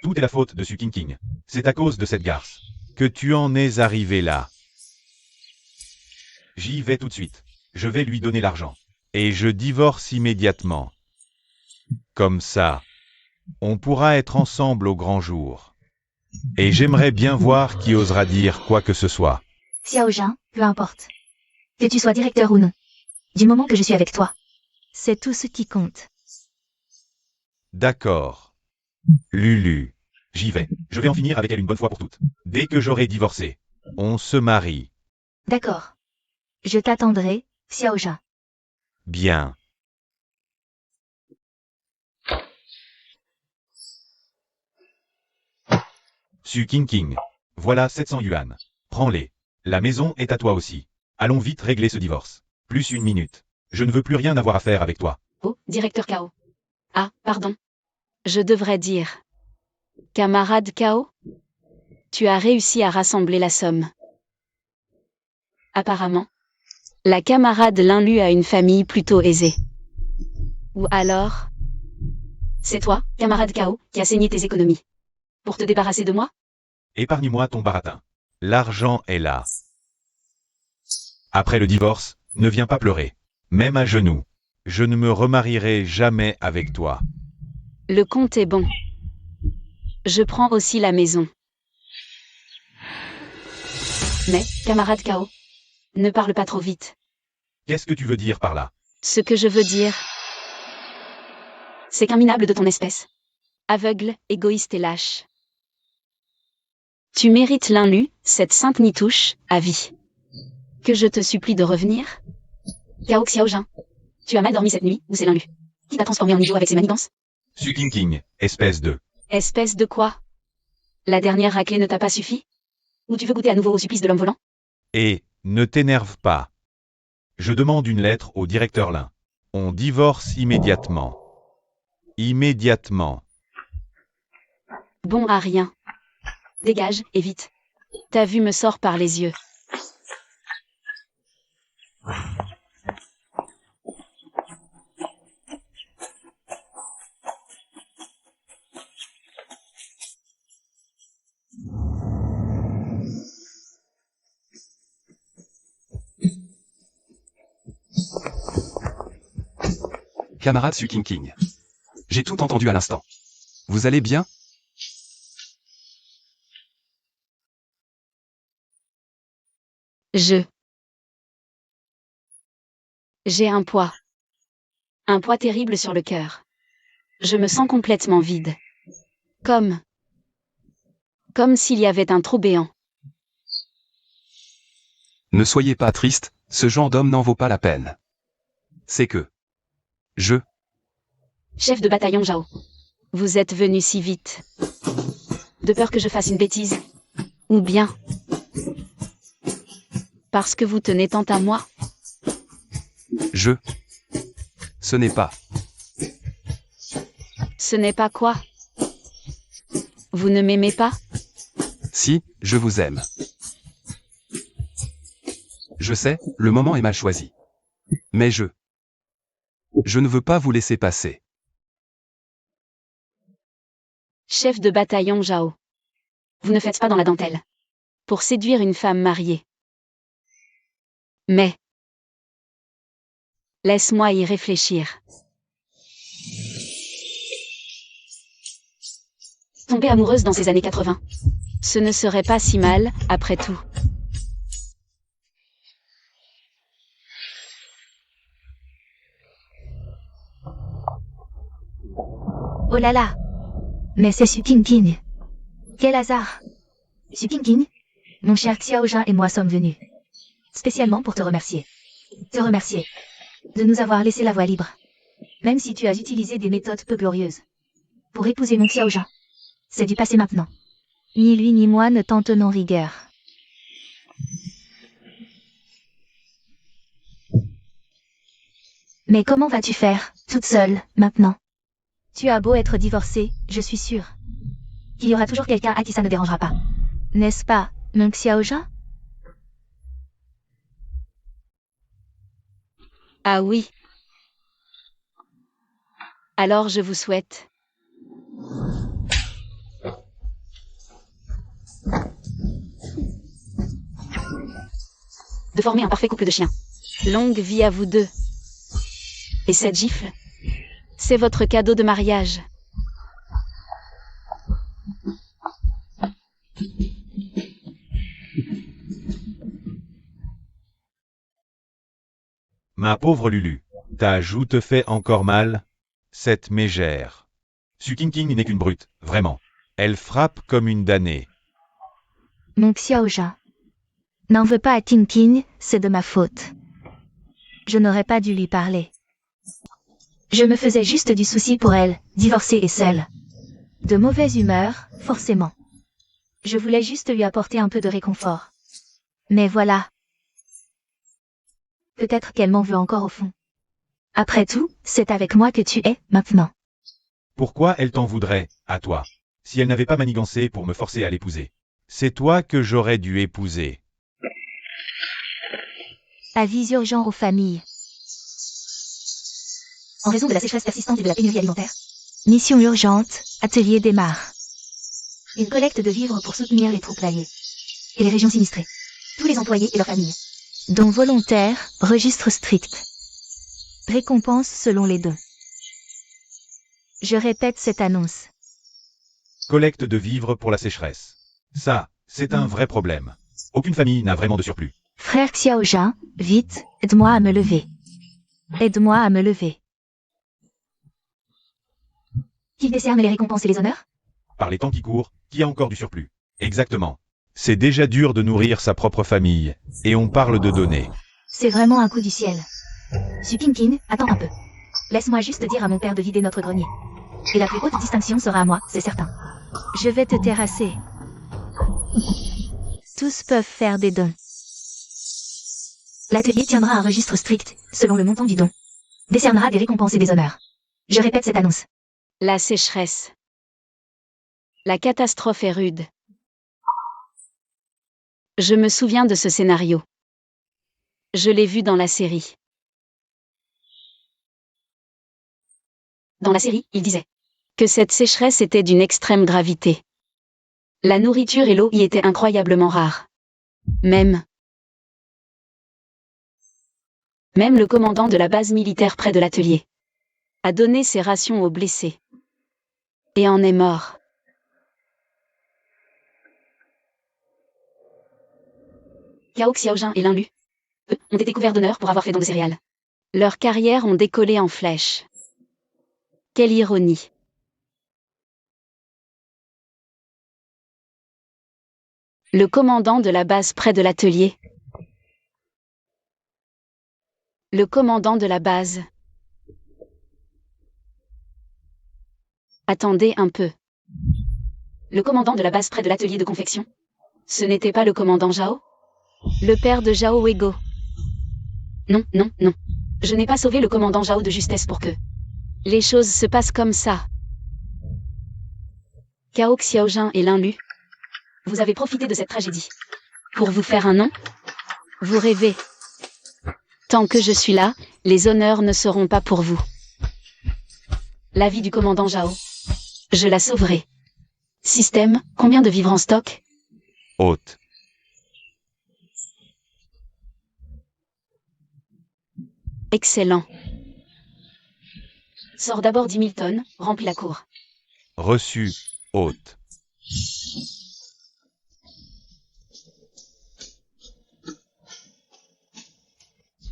Tout est la faute de Su King. C'est à cause de cette garce que tu en es arrivé là. J'y vais tout de suite. Je vais lui donner l'argent. Et je divorce immédiatement. Comme ça, on pourra être ensemble au grand jour. Et j'aimerais bien voir qui osera dire quoi que ce soit. Xiaojin, peu importe. Que tu sois directeur ou non. Du moment que je suis avec toi. C'est tout ce qui compte. D'accord. Lulu, j'y vais. Je vais en finir avec elle une bonne fois pour toutes. Dès que j'aurai divorcé, on se marie. D'accord. Je t'attendrai, Xiaojin. Bien. Su King. Voilà 700 yuan. Prends-les. La maison est à toi aussi. Allons vite régler ce divorce. Plus 1 minute. Je ne veux plus rien avoir à faire avec toi. Oh, directeur Cao. Ah, pardon. Je devrais dire. Camarade Cao? Tu as réussi à rassembler la somme. Apparemment. La camarade Linlu a une famille plutôt aisée. Ou alors... C'est toi, camarade Kao, qui a saigné tes économies. Pour te débarrasser de moi? Épargne-moi ton baratin. L'argent est là. Après le divorce, ne viens pas pleurer. Même à genoux. Je ne me remarierai jamais avec toi. Le compte est bon. Je prends aussi la maison. Mais, camarade Kao, ne parle pas trop vite. Qu'est-ce que tu veux dire par là? Ce que je veux dire, c'est qu'un minable de ton espèce. Aveugle, égoïste et lâche. Tu mérites l'inlu, cette sainte nitouche, à vie. Que je te supplie de revenir. Kao Xiaojin. Tu as mal dormi cette nuit, ou c'est l'inlu? Qui t'a transformé en idiot avec ses manigances? Suking, espèce de... Espèce de quoi? La dernière raclée ne t'a pas suffi? Ou tu veux goûter à nouveau au supplice de l'homme volant? Et, ne t'énerve pas. Je demande une lettre au directeur Lin. On divorce immédiatement. Immédiatement. Bon à rien. Dégage, et vite. Ta vue me sort par les yeux. Camarade Suking. J'ai tout entendu à l'instant. Vous allez bien? J'ai un poids. Un poids terrible sur le cœur. Je me sens complètement vide. Comme s'il y avait un trou béant. Ne soyez pas triste, ce genre d'homme n'en vaut pas la peine. C'est que... Chef de bataillon Zhao. Vous êtes venu si vite. De peur que je fasse une bêtise. Ou bien... parce que vous tenez tant à moi. Ce n'est pas... Ce n'est pas quoi? Vous ne m'aimez pas? Si, je vous aime. Je sais, le moment est mal choisi. Mais je ne veux pas vous laisser passer. Chef de bataillon Zhao. Vous ne faites pas dans la dentelle. Pour séduire une femme mariée. Mais... laisse-moi y réfléchir. Tomber amoureuse dans ces années 80. Ce ne serait pas si mal, après tout. Oh là là! Mais c'est Suking. Quel hasard! Suking, mon cher Xiaojin et moi sommes venus. Spécialement pour te remercier. Te remercier. De nous avoir laissé la voie libre. Même si tu as utilisé des méthodes peu glorieuses. Pour épouser mon Xiaojin. C'est du passé maintenant. Ni lui ni moi ne t'en tenons rigueur. Mais comment vas-tu faire, toute seule, maintenant? Tu as beau être divorcée, je suis sûre qu'il y aura toujours quelqu'un à qui ça ne dérangera pas. N'est-ce pas, mon Xiaojin? Ah oui. Alors je vous souhaite... de former un parfait couple de chiens. Longue vie à vous deux. Et cette gifle, c'est votre cadeau de mariage. Ma pauvre Lulu, ta joue te fait encore mal? Cette mégère. Suking n'est qu'une brute, vraiment. Elle frappe comme une damnée. Mon Xiaojin. N'en veux pas à Tinkin, c'est de ma faute. Je n'aurais pas dû lui parler. Je me faisais juste du souci pour elle, divorcée et seule. De mauvaise humeur, forcément. Je voulais juste lui apporter un peu de réconfort. Mais voilà. Peut-être qu'elle m'en veut encore au fond. Après tout, c'est avec moi que tu es, maintenant. Pourquoi elle t'en voudrait, à toi, si elle n'avait pas manigancé pour me forcer à l'épouser? C'est toi que j'aurais dû épouser. Avis urgent aux familles. En raison de la sécheresse persistante et de la pénurie alimentaire, Mission urgente, atelier démarre. Une collecte de vivres pour soutenir les troupes alliées. Et les régions sinistrées. Tous les employés et leurs familles. Dons volontaires, registre strict. Récompense selon les dons. Je répète cette annonce. Collecte de vivres pour la sécheresse. Ça, c'est un vrai problème. Aucune famille n'a vraiment de surplus. Frère Xiaojin, vite, aide-moi à me lever. Aide-moi à me lever. Qui décerne les récompenses et les honneurs? Par les temps qui courent, qui a encore du surplus? Exactement. C'est déjà dur de nourrir sa propre famille, et on parle de donner. C'est vraiment un coup du ciel. Xu Qingqing, attends un peu. Laisse-moi juste dire à mon père de vider notre grenier. Et la plus haute distinction sera à moi, c'est certain. Je vais te terrasser. Tous peuvent faire des dons. L'atelier tiendra un registre strict, selon le montant du don. Décernera des récompenses et des honneurs. Je répète cette annonce. La sécheresse. La catastrophe est rude. Je me souviens de ce scénario. Je l'ai vu dans la série. Dans la série, il disait que cette sécheresse était d'une extrême gravité. La nourriture et l'eau y étaient incroyablement rares. Même le commandant de la base militaire près de l'atelier a donné ses rations aux blessés. Et en est mort. Cao Xiaojin et Lin Lu, eux, ont été couverts d'honneur pour avoir fait don de céréales. Leurs carrières ont décollé en flèche. Quelle ironie. Le commandant de la base près de l'atelier. Le commandant de la base. Attendez un peu. Le commandant de la base près de l'atelier de confection? Ce n'était pas le commandant Zhao? Le père de Zhao Weigo? Non, non, non. Je n'ai pas sauvé le commandant Zhao de justesse pour que les choses se passent comme ça. Cao Xiaojin et Lin Lu, vous avez profité de cette tragédie pour vous faire un nom? Vous rêvez. Tant que je suis là, les honneurs ne seront pas pour vous. La vie du commandant Zhao, je la sauverai. Système, combien de vivres en stock? Hôte. Excellent. Sors d'abord 10 000 tonnes, remplis la cour. Reçu. Hôte.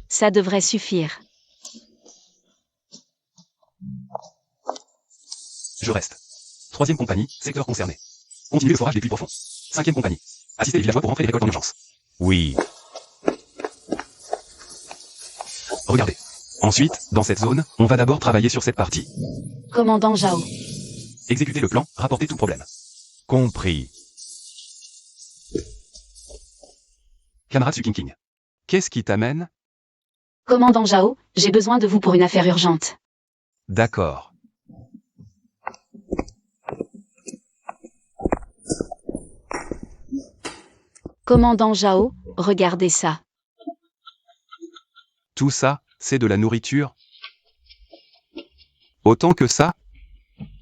Ça devrait suffire. Je reste. 3e compagnie, secteur concerné. Continuez le forage des puits profonds. 5e compagnie. Assistez les villageois pour rentrer les récoltes en urgence. Oui. Regardez. Ensuite, dans cette zone, on va d'abord travailler sur cette partie. Commandant Zhao. Exécutez le plan, rapportez tout problème. Compris. Camarade Xu Qingqing. Qu'est-ce qui t'amène? Commandant Zhao, j'ai besoin de vous pour une affaire urgente. D'accord. Commandant Zhao, regardez ça. Tout ça, c'est de la nourriture? Autant que ça?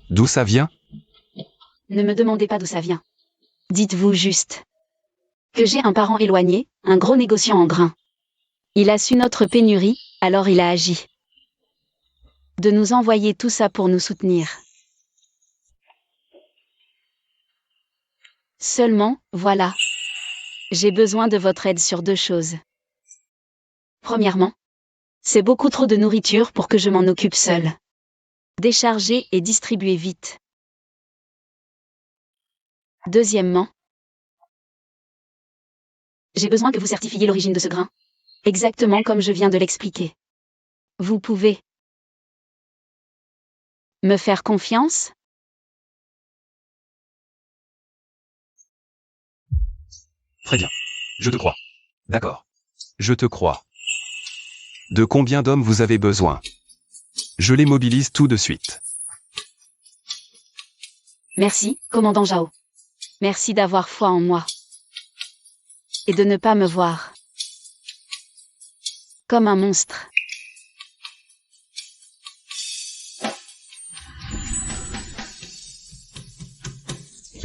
D'où ça vient? Ne me demandez pas d'où ça vient. Dites-vous juste que j'ai un parent éloigné, un gros négociant en grains. Il a su notre pénurie, alors il a agi. De nous envoyer tout ça pour nous soutenir. Seulement, voilà. J'ai besoin de votre aide sur 2 choses. Premièrement, c'est beaucoup trop de nourriture pour que je m'en occupe seule. Décharger et distribuer vite. Deuxièmement, j'ai besoin que vous certifiiez l'origine de ce grain. Exactement comme je viens de l'expliquer. Vous pouvez me faire confiance? Très bien. Je te crois. D'accord. Je te crois. De combien d'hommes vous avez besoin? Je les mobilise tout de suite. Merci, commandant Zhao. Merci d'avoir foi en moi. Et de ne pas me voir comme un monstre.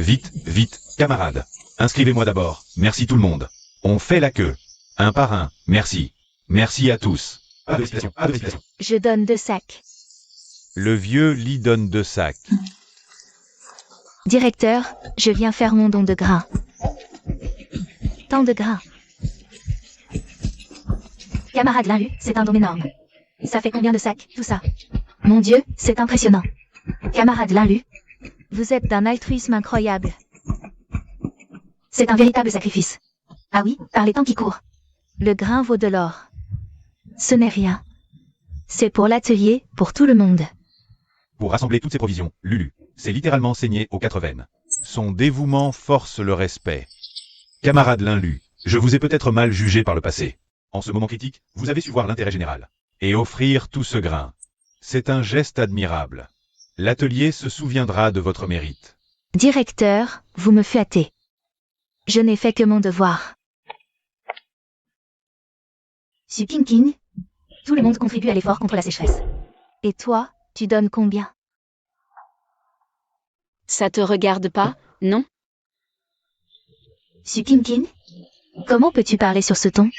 Vite, vite, camarades. Inscrivez-moi d'abord. Merci tout le monde. On fait la queue. Un par un. Merci. Merci à tous. Pas de hésitation, pas de hésitation. Je donne 2 sacs. Le vieux lit donne 2 sacs. Directeur, je viens faire mon don de grains. Tant de grains. Camarade Linlu, c'est un don énorme. Ça fait combien de sacs, tout ça? Mon Dieu, c'est impressionnant. Camarade Linlu, vous êtes d'un altruisme incroyable. C'est un véritable sacrifice. Ah oui, par les temps qui courent. Le grain vaut de l'or. Ce n'est rien. C'est pour l'atelier, pour tout le monde. Pour rassembler toutes ces provisions, Lulu s'est littéralement saigné aux 4 veines. Son dévouement force le respect. Camarade Linlu, je vous ai peut-être mal jugé par le passé. En ce moment critique, vous avez su voir l'intérêt général. Et offrir tout ce grain. C'est un geste admirable. L'atelier se souviendra de votre mérite. Directeur, vous me flattez. Je n'ai fait que mon devoir. Sukinkin, tout le monde contribue à l'effort contre la sécheresse. Et toi, tu donnes combien? Ça te regarde pas, non? Sukinkin, comment peux-tu parler sur ce ton?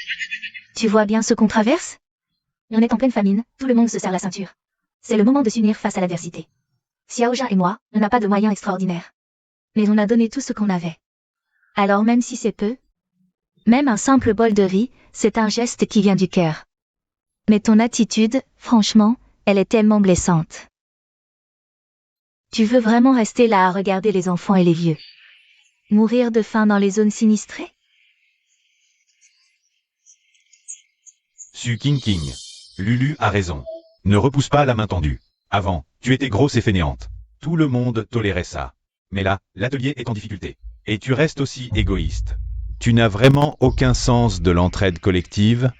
Tu vois bien ce qu'on traverse? On est en pleine famine, tout le monde se serre la ceinture. C'est le moment de s'unir face à l'adversité. Xiaojia et moi, on n'a pas de moyens extraordinaires. Mais on a donné tout ce qu'on avait. Alors même si c'est peu, même un simple bol de riz, c'est un geste qui vient du cœur. Mais ton attitude, franchement, elle est tellement blessante. Tu veux vraiment rester là à regarder les enfants et les vieux mourir de faim dans les zones sinistrées? Su King King. Lulu a raison. Ne repousse pas la main tendue. Avant, tu étais grosse et fainéante. Tout le monde tolérait ça. Mais là, l'atelier est en difficulté. Et tu restes aussi égoïste. Tu n'as vraiment aucun sens de l'entraide collective?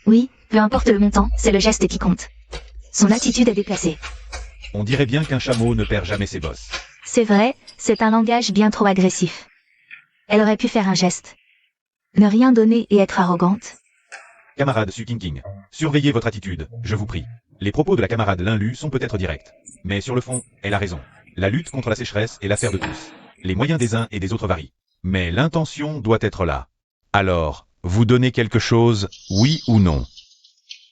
Oui, peu importe le montant, c'est le geste qui compte. Son attitude est déplacée. On dirait bien qu'un chameau ne perd jamais ses bosses. C'est vrai, c'est un langage bien trop agressif. Elle aurait pu faire un geste. Ne rien donner et être arrogante. Camarade Su King King, surveillez votre attitude, je vous prie. Les propos de la camarade Linlu sont peut-être directs. Mais sur le fond, elle a raison. La lutte contre la sécheresse est l'affaire de tous. Les moyens des uns et des autres varient. Mais l'intention doit être là. Alors, vous donnez quelque chose, oui ou non?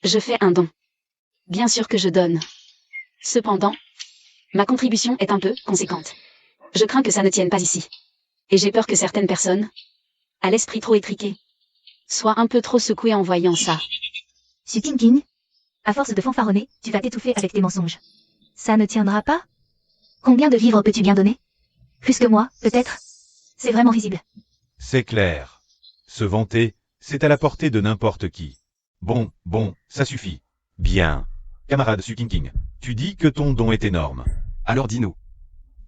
Je fais un don. Bien sûr que je donne. Cependant, ma contribution est un peu conséquente. Je crains que ça ne tienne pas ici. Et j'ai peur que certaines personnes, à l'esprit trop étriqué, soient un peu trop secouées en voyant ça. Sukinkin, à force de fanfaronner, tu vas t'étouffer avec tes mensonges. Ça ne tiendra pas? Combien de vivres peux-tu bien donner? Plus que moi, peut-être? C'est vraiment visible. C'est clair. Se vanter, c'est à la portée de n'importe qui. Bon, ça suffit. Bien. Camarade Su King King, tu dis que ton don est énorme. Alors dis-nous.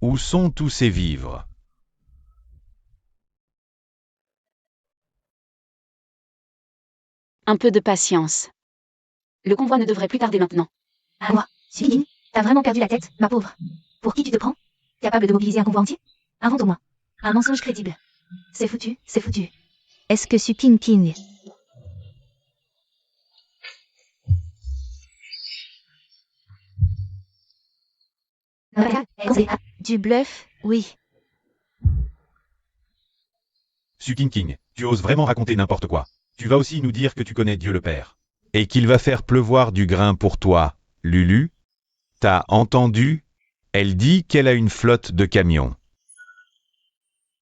Où sont tous ces vivres? Un peu de patience. Le convoi ne devrait plus tarder maintenant. À moi, Sukinkin, t'as vraiment perdu la tête, ma pauvre. Pour qui tu te prends? Capable de mobiliser un convoi entier? Invente-moi. Un mensonge crédible. C'est foutu, c'est foutu. Est-ce que Sukinkin... Du bluff, oui. Su King King, tu oses vraiment raconter n'importe quoi. Tu vas aussi nous dire que tu connais Dieu le Père. Et qu'il va faire pleuvoir du grain pour toi, Lulu? T'as entendu? Elle dit qu'elle a une flotte de camions.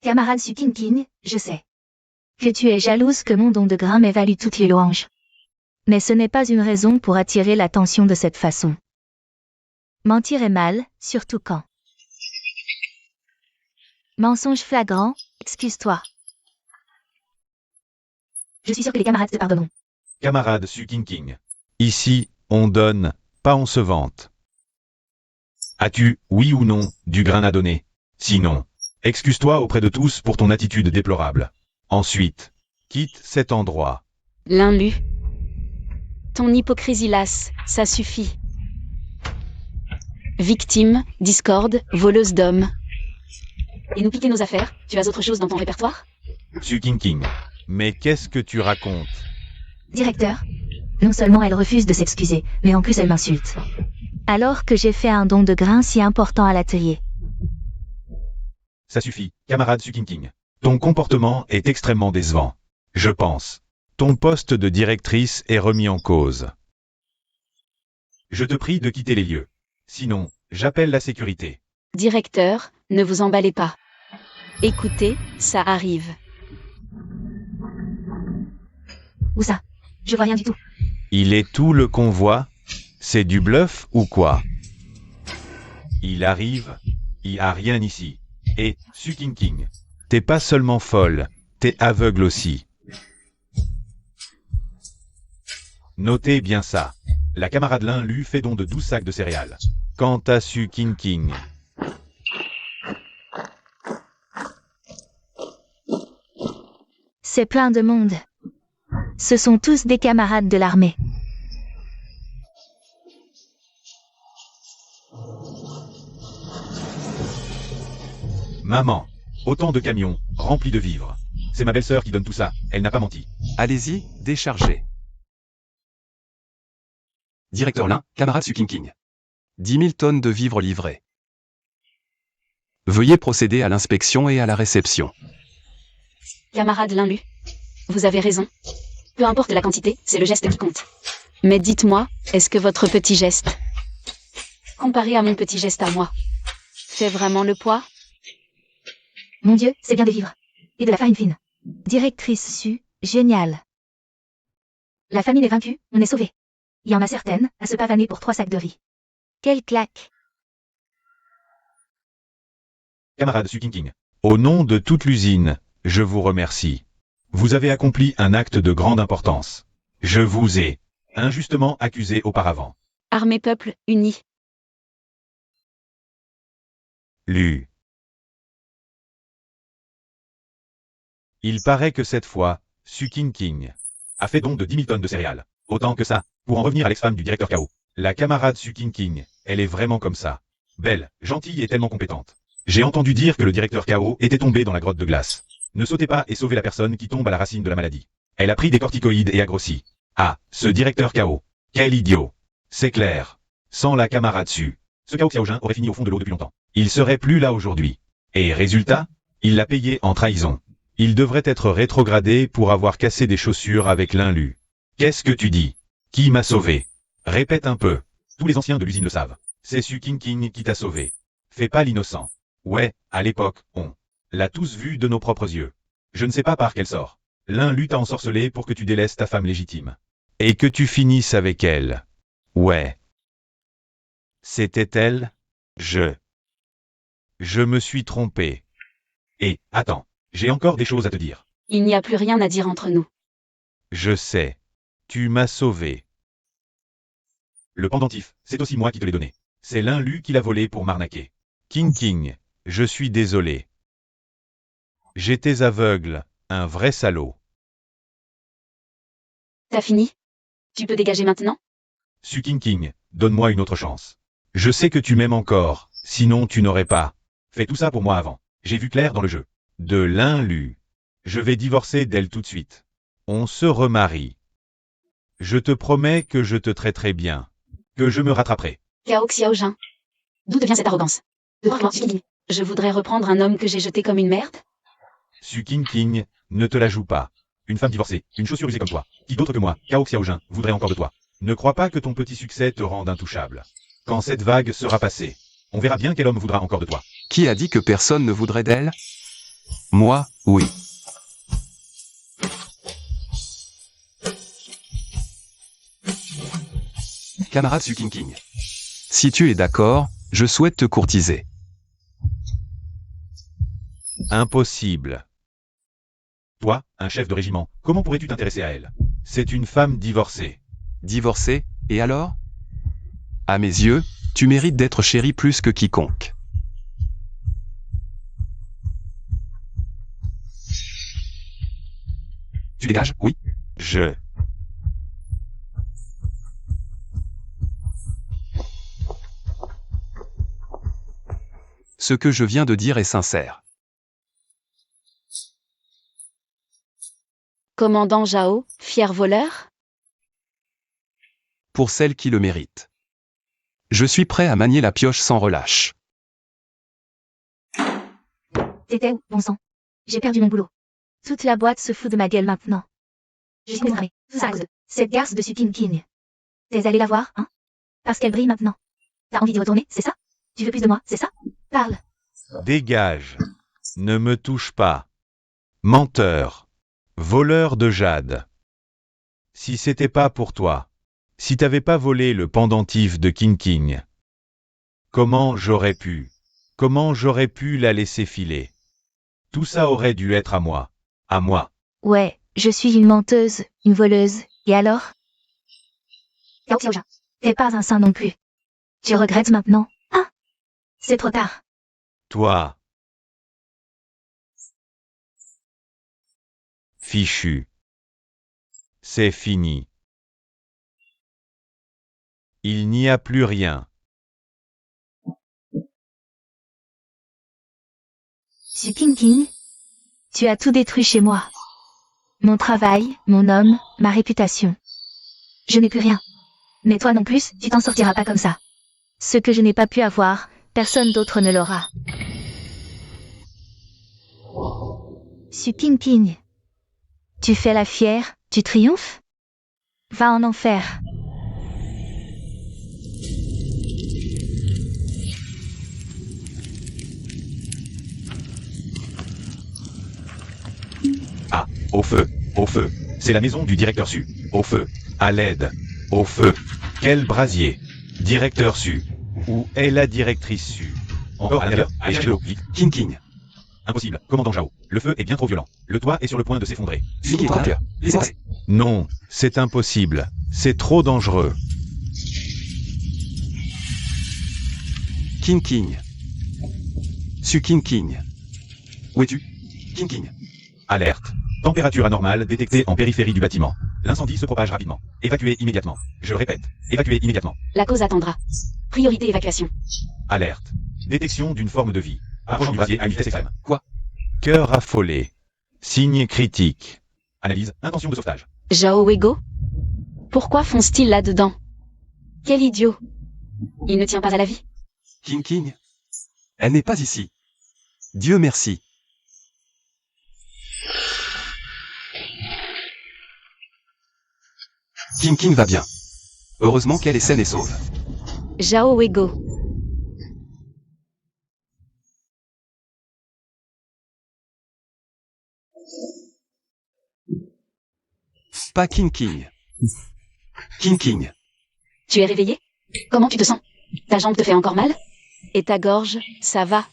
Camarade Sukinkin, je sais. Que tu es jalouse que mon don de grain m'ait valu toutes les louanges. Mais ce n'est pas une raison pour attirer l'attention de cette façon. Mentir est mal, surtout quand. Mensonge flagrant, excuse-toi. Je suis sûr que les camarades te pardonneront. Camarade Su King King. Ici, on donne, pas on se vante. As-tu, oui ou non, du grain à donner? Sinon, excuse-toi auprès de tous pour ton attitude déplorable. Ensuite, quitte cet endroit. Linlu. Ton hypocrisie lasse, ça suffit. Victime, discorde, voleuse d'hommes. Et nous piquer nos affaires, tu as autre chose dans ton répertoire? Su King King. Mais qu'est-ce que tu racontes? Directeur, non seulement elle refuse de s'excuser, mais en plus elle m'insulte. Alors que j'ai fait un don de grain si important à l'atelier. Ça suffit, camarade Sukinking. Ton comportement est extrêmement décevant. Je pense. Ton poste de directrice est remis en cause. Je te prie de quitter les lieux. Sinon, j'appelle la sécurité. Directeur, ne vous emballez pas. Écoutez, ça arrive. Où ça? Je vois rien du tout. Il est tout le convoi? C'est du bluff ou quoi? Il arrive, il y a rien ici. Et, Sukinking, t'es pas seulement folle, t'es aveugle aussi. Notez bien ça. La camarade Lin lui fait don de 12 sacs de céréales. Quant à Sukinking, C'est plein de monde. Ce sont tous des camarades de l'armée. maman, autant de camions, remplis de vivres. C'est ma belle-sœur qui donne tout ça, elle n'a pas menti. Allez-y, déchargez. Directeur Lin, camarade Sukinking. 10 000 tonnes de vivres livrées. Veuillez procéder à l'inspection et à la réception. Camarade Linlu. Vous avez raison. Peu importe la quantité, c'est le geste qui compte. Mais dites-moi, est-ce que votre petit geste, comparé à mon petit geste à moi, fait vraiment le poids? Mon Dieu, c'est bien des vivres. Et de la farine fine. Directrice Su, génial. La famille est vaincue, on est sauvé. Il y en a certaines à se pavaner pour 3 sacs de riz. Quelle claque. Camarade Sukinking, au nom de toute l'usine, je vous remercie. Vous avez accompli un acte de grande importance. Je vous ai injustement accusé auparavant. Armée peuple, unis. Lu. Il paraît que cette fois, Sukinking a fait don de 10 000 tonnes de céréales. Autant que ça, pour en revenir à l'ex-femme du directeur Kao. La camarade Sukinking, elle est vraiment comme ça. Belle, gentille et tellement compétente. J'ai entendu dire que le directeur Kao était tombé dans la grotte de glace. Ne sautez pas et sauvez la personne qui tombe à la racine de la maladie. Elle a pris des corticoïdes et a grossi. Ah, ce directeur Kao. Quel idiot. C'est clair. Sans la camarade Su, ce Kao Xiaojin aurait fini au fond de l'eau depuis longtemps. Il serait plus là aujourd'hui. Et résultat, il l'a payé en trahison. Il devrait être rétrogradé pour avoir cassé des chaussures avec Linlu. Qu'est-ce que tu dis? Qui m'a sauvé? Répète un peu. Tous les anciens de l'usine le savent. C'est Sukinking qui t'a sauvé. Fais pas l'innocent. Ouais, à l'époque, on l'a tous vu de nos propres yeux. Je ne sais pas par quel sort. Linlu t'a ensorcelé pour que tu délaisses ta femme légitime. Et que tu finisses avec elle. Ouais. C'était elle? Je me suis trompé. Et, attends, j'ai encore des choses à te dire. Il n'y a plus rien à dire entre nous. Je sais. Tu m'as sauvé. Le pendentif, c'est aussi moi qui te l'ai donné. C'est Linlu qui l'a volé pour m'arnaquer. King, je suis désolé. J'étais aveugle, un vrai salaud. T'as fini? Tu peux dégager maintenant? Sukinking, donne-moi une autre chance. Je sais que tu m'aimes encore, sinon tu n'aurais pas fait tout ça pour moi avant. J'ai vu clair dans le jeu. De Linlu. Je vais divorcer d'elle tout de suite. On se remarie. Je te promets que je te traiterai bien. Que je me rattraperai. Kao Xiaojin. D'où devient cette arrogance? De croire que je voudrais reprendre un homme que j'ai jeté comme une merde? Sukinking, ne te la joue pas. Une femme divorcée, une chaussure usée comme toi. Qui d'autre que moi, Kao Xiaojin, voudrait encore de toi? Ne crois pas que ton petit succès te rende intouchable. Quand cette vague sera passée, on verra bien quel homme voudra encore de toi. Qui a dit que personne ne voudrait d'elle? Moi, oui. Camarade Sukinking. Si tu es d'accord, je souhaite te courtiser. Impossible. Toi, un chef de régiment, comment pourrais-tu t'intéresser à elle? C'est une femme divorcée. Divorcé, et alors? À mes yeux, tu mérites d'être chéri plus que quiconque. Tu dégages, oui? Ce que je viens de dire est sincère. Commandant Zhao, fier voleur? Pour celle qui le mérite. Je suis prêt à manier la pioche sans relâche. T'étais où, bon sang? J'ai perdu mon boulot. Toute la boîte se fout de ma gueule maintenant. Je suis énervée. Tout ça à cause de cette garce de Su King. T'es allé la voir, hein? Parce qu'elle brille maintenant. T'as envie d'y retourner, c'est ça? Tu veux plus de moi, c'est ça? Parle. Dégage. Ne me touche pas. Menteur. Voleur de jade. Si c'était pas pour toi, si t'avais pas volé le pendentif de King, comment j'aurais pu la laisser filer? Tout ça aurait dû être à moi. À moi. Ouais, je suis une menteuse, une voleuse, et alors? Yao Xiaojia, t'es pas un saint non plus. Tu regrettes maintenant, hein? C'est trop tard. Toi. Fichu. C'est fini. Il n'y a plus rien. Su King, tu as tout détruit chez moi. Mon travail, mon homme, ma réputation. Je n'ai plus rien. Mais toi non plus, tu t'en sortiras pas comme ça. Ce que je n'ai pas pu avoir, personne d'autre ne l'aura. Su King, tu fais la fière, tu triomphes? Va en enfer. Ah, au feu, au feu. C'est la maison du directeur Su. Au feu. À l'aide. Au feu. Quel brasier. Directeur Su. Où est la directrice Su? Encore à l'intérieur. Allez, cherchez-le, vite. King. Impossible. Commandant Zhao. Le feu est bien trop violent. Le toit est sur le point de s'effondrer. King est cœur. Laissez passer. Non, c'est impossible. C'est trop dangereux. King. Su King. Où es-tu? King. Alerte. Température anormale détectée en périphérie du bâtiment. L'incendie se propage rapidement. Évacuez immédiatement. Je répète, évacuez immédiatement. La cause attendra. Priorité évacuation. Alerte. Détection d'une forme de vie. Approche du brasier à une vitesse extrême. Quoi? Cœur affolé. Signe critique. Analyse, intention de sauvetage. Zhao Wego? Pourquoi fonce-t-il là-dedans? Quel idiot. Il ne tient pas à la vie. King. Elle n'est pas ici. Dieu merci. King va bien. Heureusement qu'elle est saine et sauve. Zhao Wego. Pas King. King. Tu es réveillé? Comment tu te sens? Ta jambe te fait encore mal? Et ta gorge, ça va?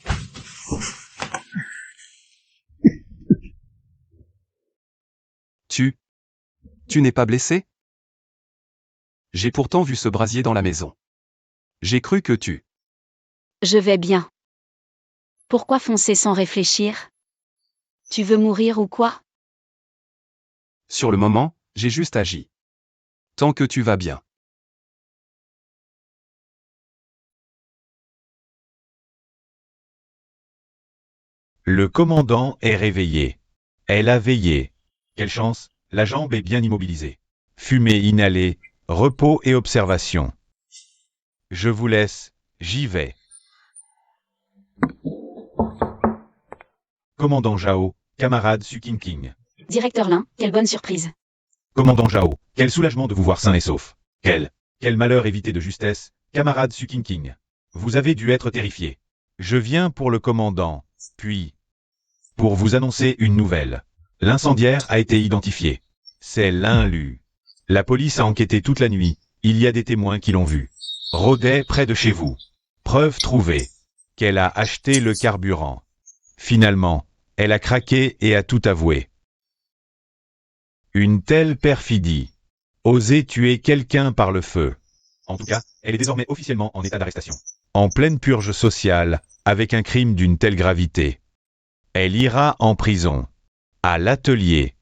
Tu n'es pas blessé? J'ai pourtant vu ce brasier dans la maison. J'ai cru que tu... Je vais bien. Pourquoi foncer sans réfléchir? Tu veux mourir ou quoi? Sur le moment, j'ai juste agi. Tant que tu vas bien. Le commandant est réveillé. Elle a veillé. Quelle chance, la jambe est bien immobilisée. Fumée inhalée, repos et observation. Je vous laisse, j'y vais. Commandant Zhao, camarade Su King. Directeur Lin, quelle bonne surprise. Commandant Zhao, quel soulagement de vous voir sain et sauf. Quel malheur évité de justesse, camarade Su King. Vous avez dû être terrifié. Je viens pour le commandant, puis pour vous annoncer une nouvelle. L'incendiaire a été identifié. C'est Lin-Lu. La police a enquêté toute la nuit. Il y a des témoins qui l'ont vu. Rôdait près de chez vous. Preuve trouvée. Qu'elle a acheté le carburant. Finalement, elle a craqué et a tout avoué. Une telle perfidie. Oser tuer quelqu'un par le feu. En tout cas, elle est désormais officiellement en état d'arrestation. En pleine purge sociale, avec un crime d'une telle gravité. Elle ira en prison. À l'atelier.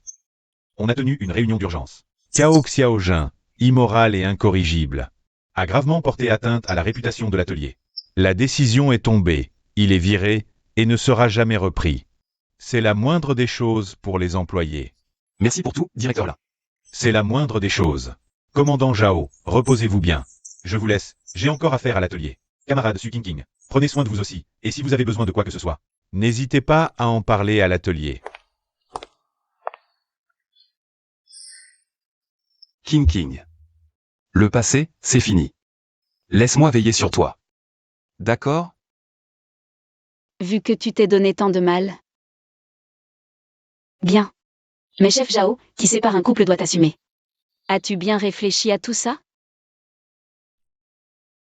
On a tenu une réunion d'urgence. Cao Xiaojin, immoral et incorrigible, a gravement porté atteinte à la réputation de l'atelier. La décision est tombée, il est viré et ne sera jamais repris. C'est la moindre des choses pour les employés. Merci pour tout, directeur Lin. C'est la moindre des choses. Commandant Zhao, reposez-vous bien. Je vous laisse, j'ai encore affaire à l'atelier. Camarade Su King, prenez soin de vous aussi, et si vous avez besoin de quoi que ce soit, N'hésitez pas à en parler à l'atelier. King King. Le passé, c'est fini. Laisse-moi veiller sur toi. D'accord? Vu que tu t'es donné tant de mal. Bien. Mais chef Zhao, qui sépare un couple doit assumer. As-tu bien réfléchi à tout ça?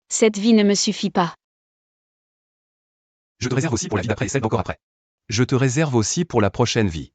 Cette vie ne me suffit pas. Je te réserve aussi pour la vie d'après et celle d'encore après. Je te réserve aussi pour la prochaine vie.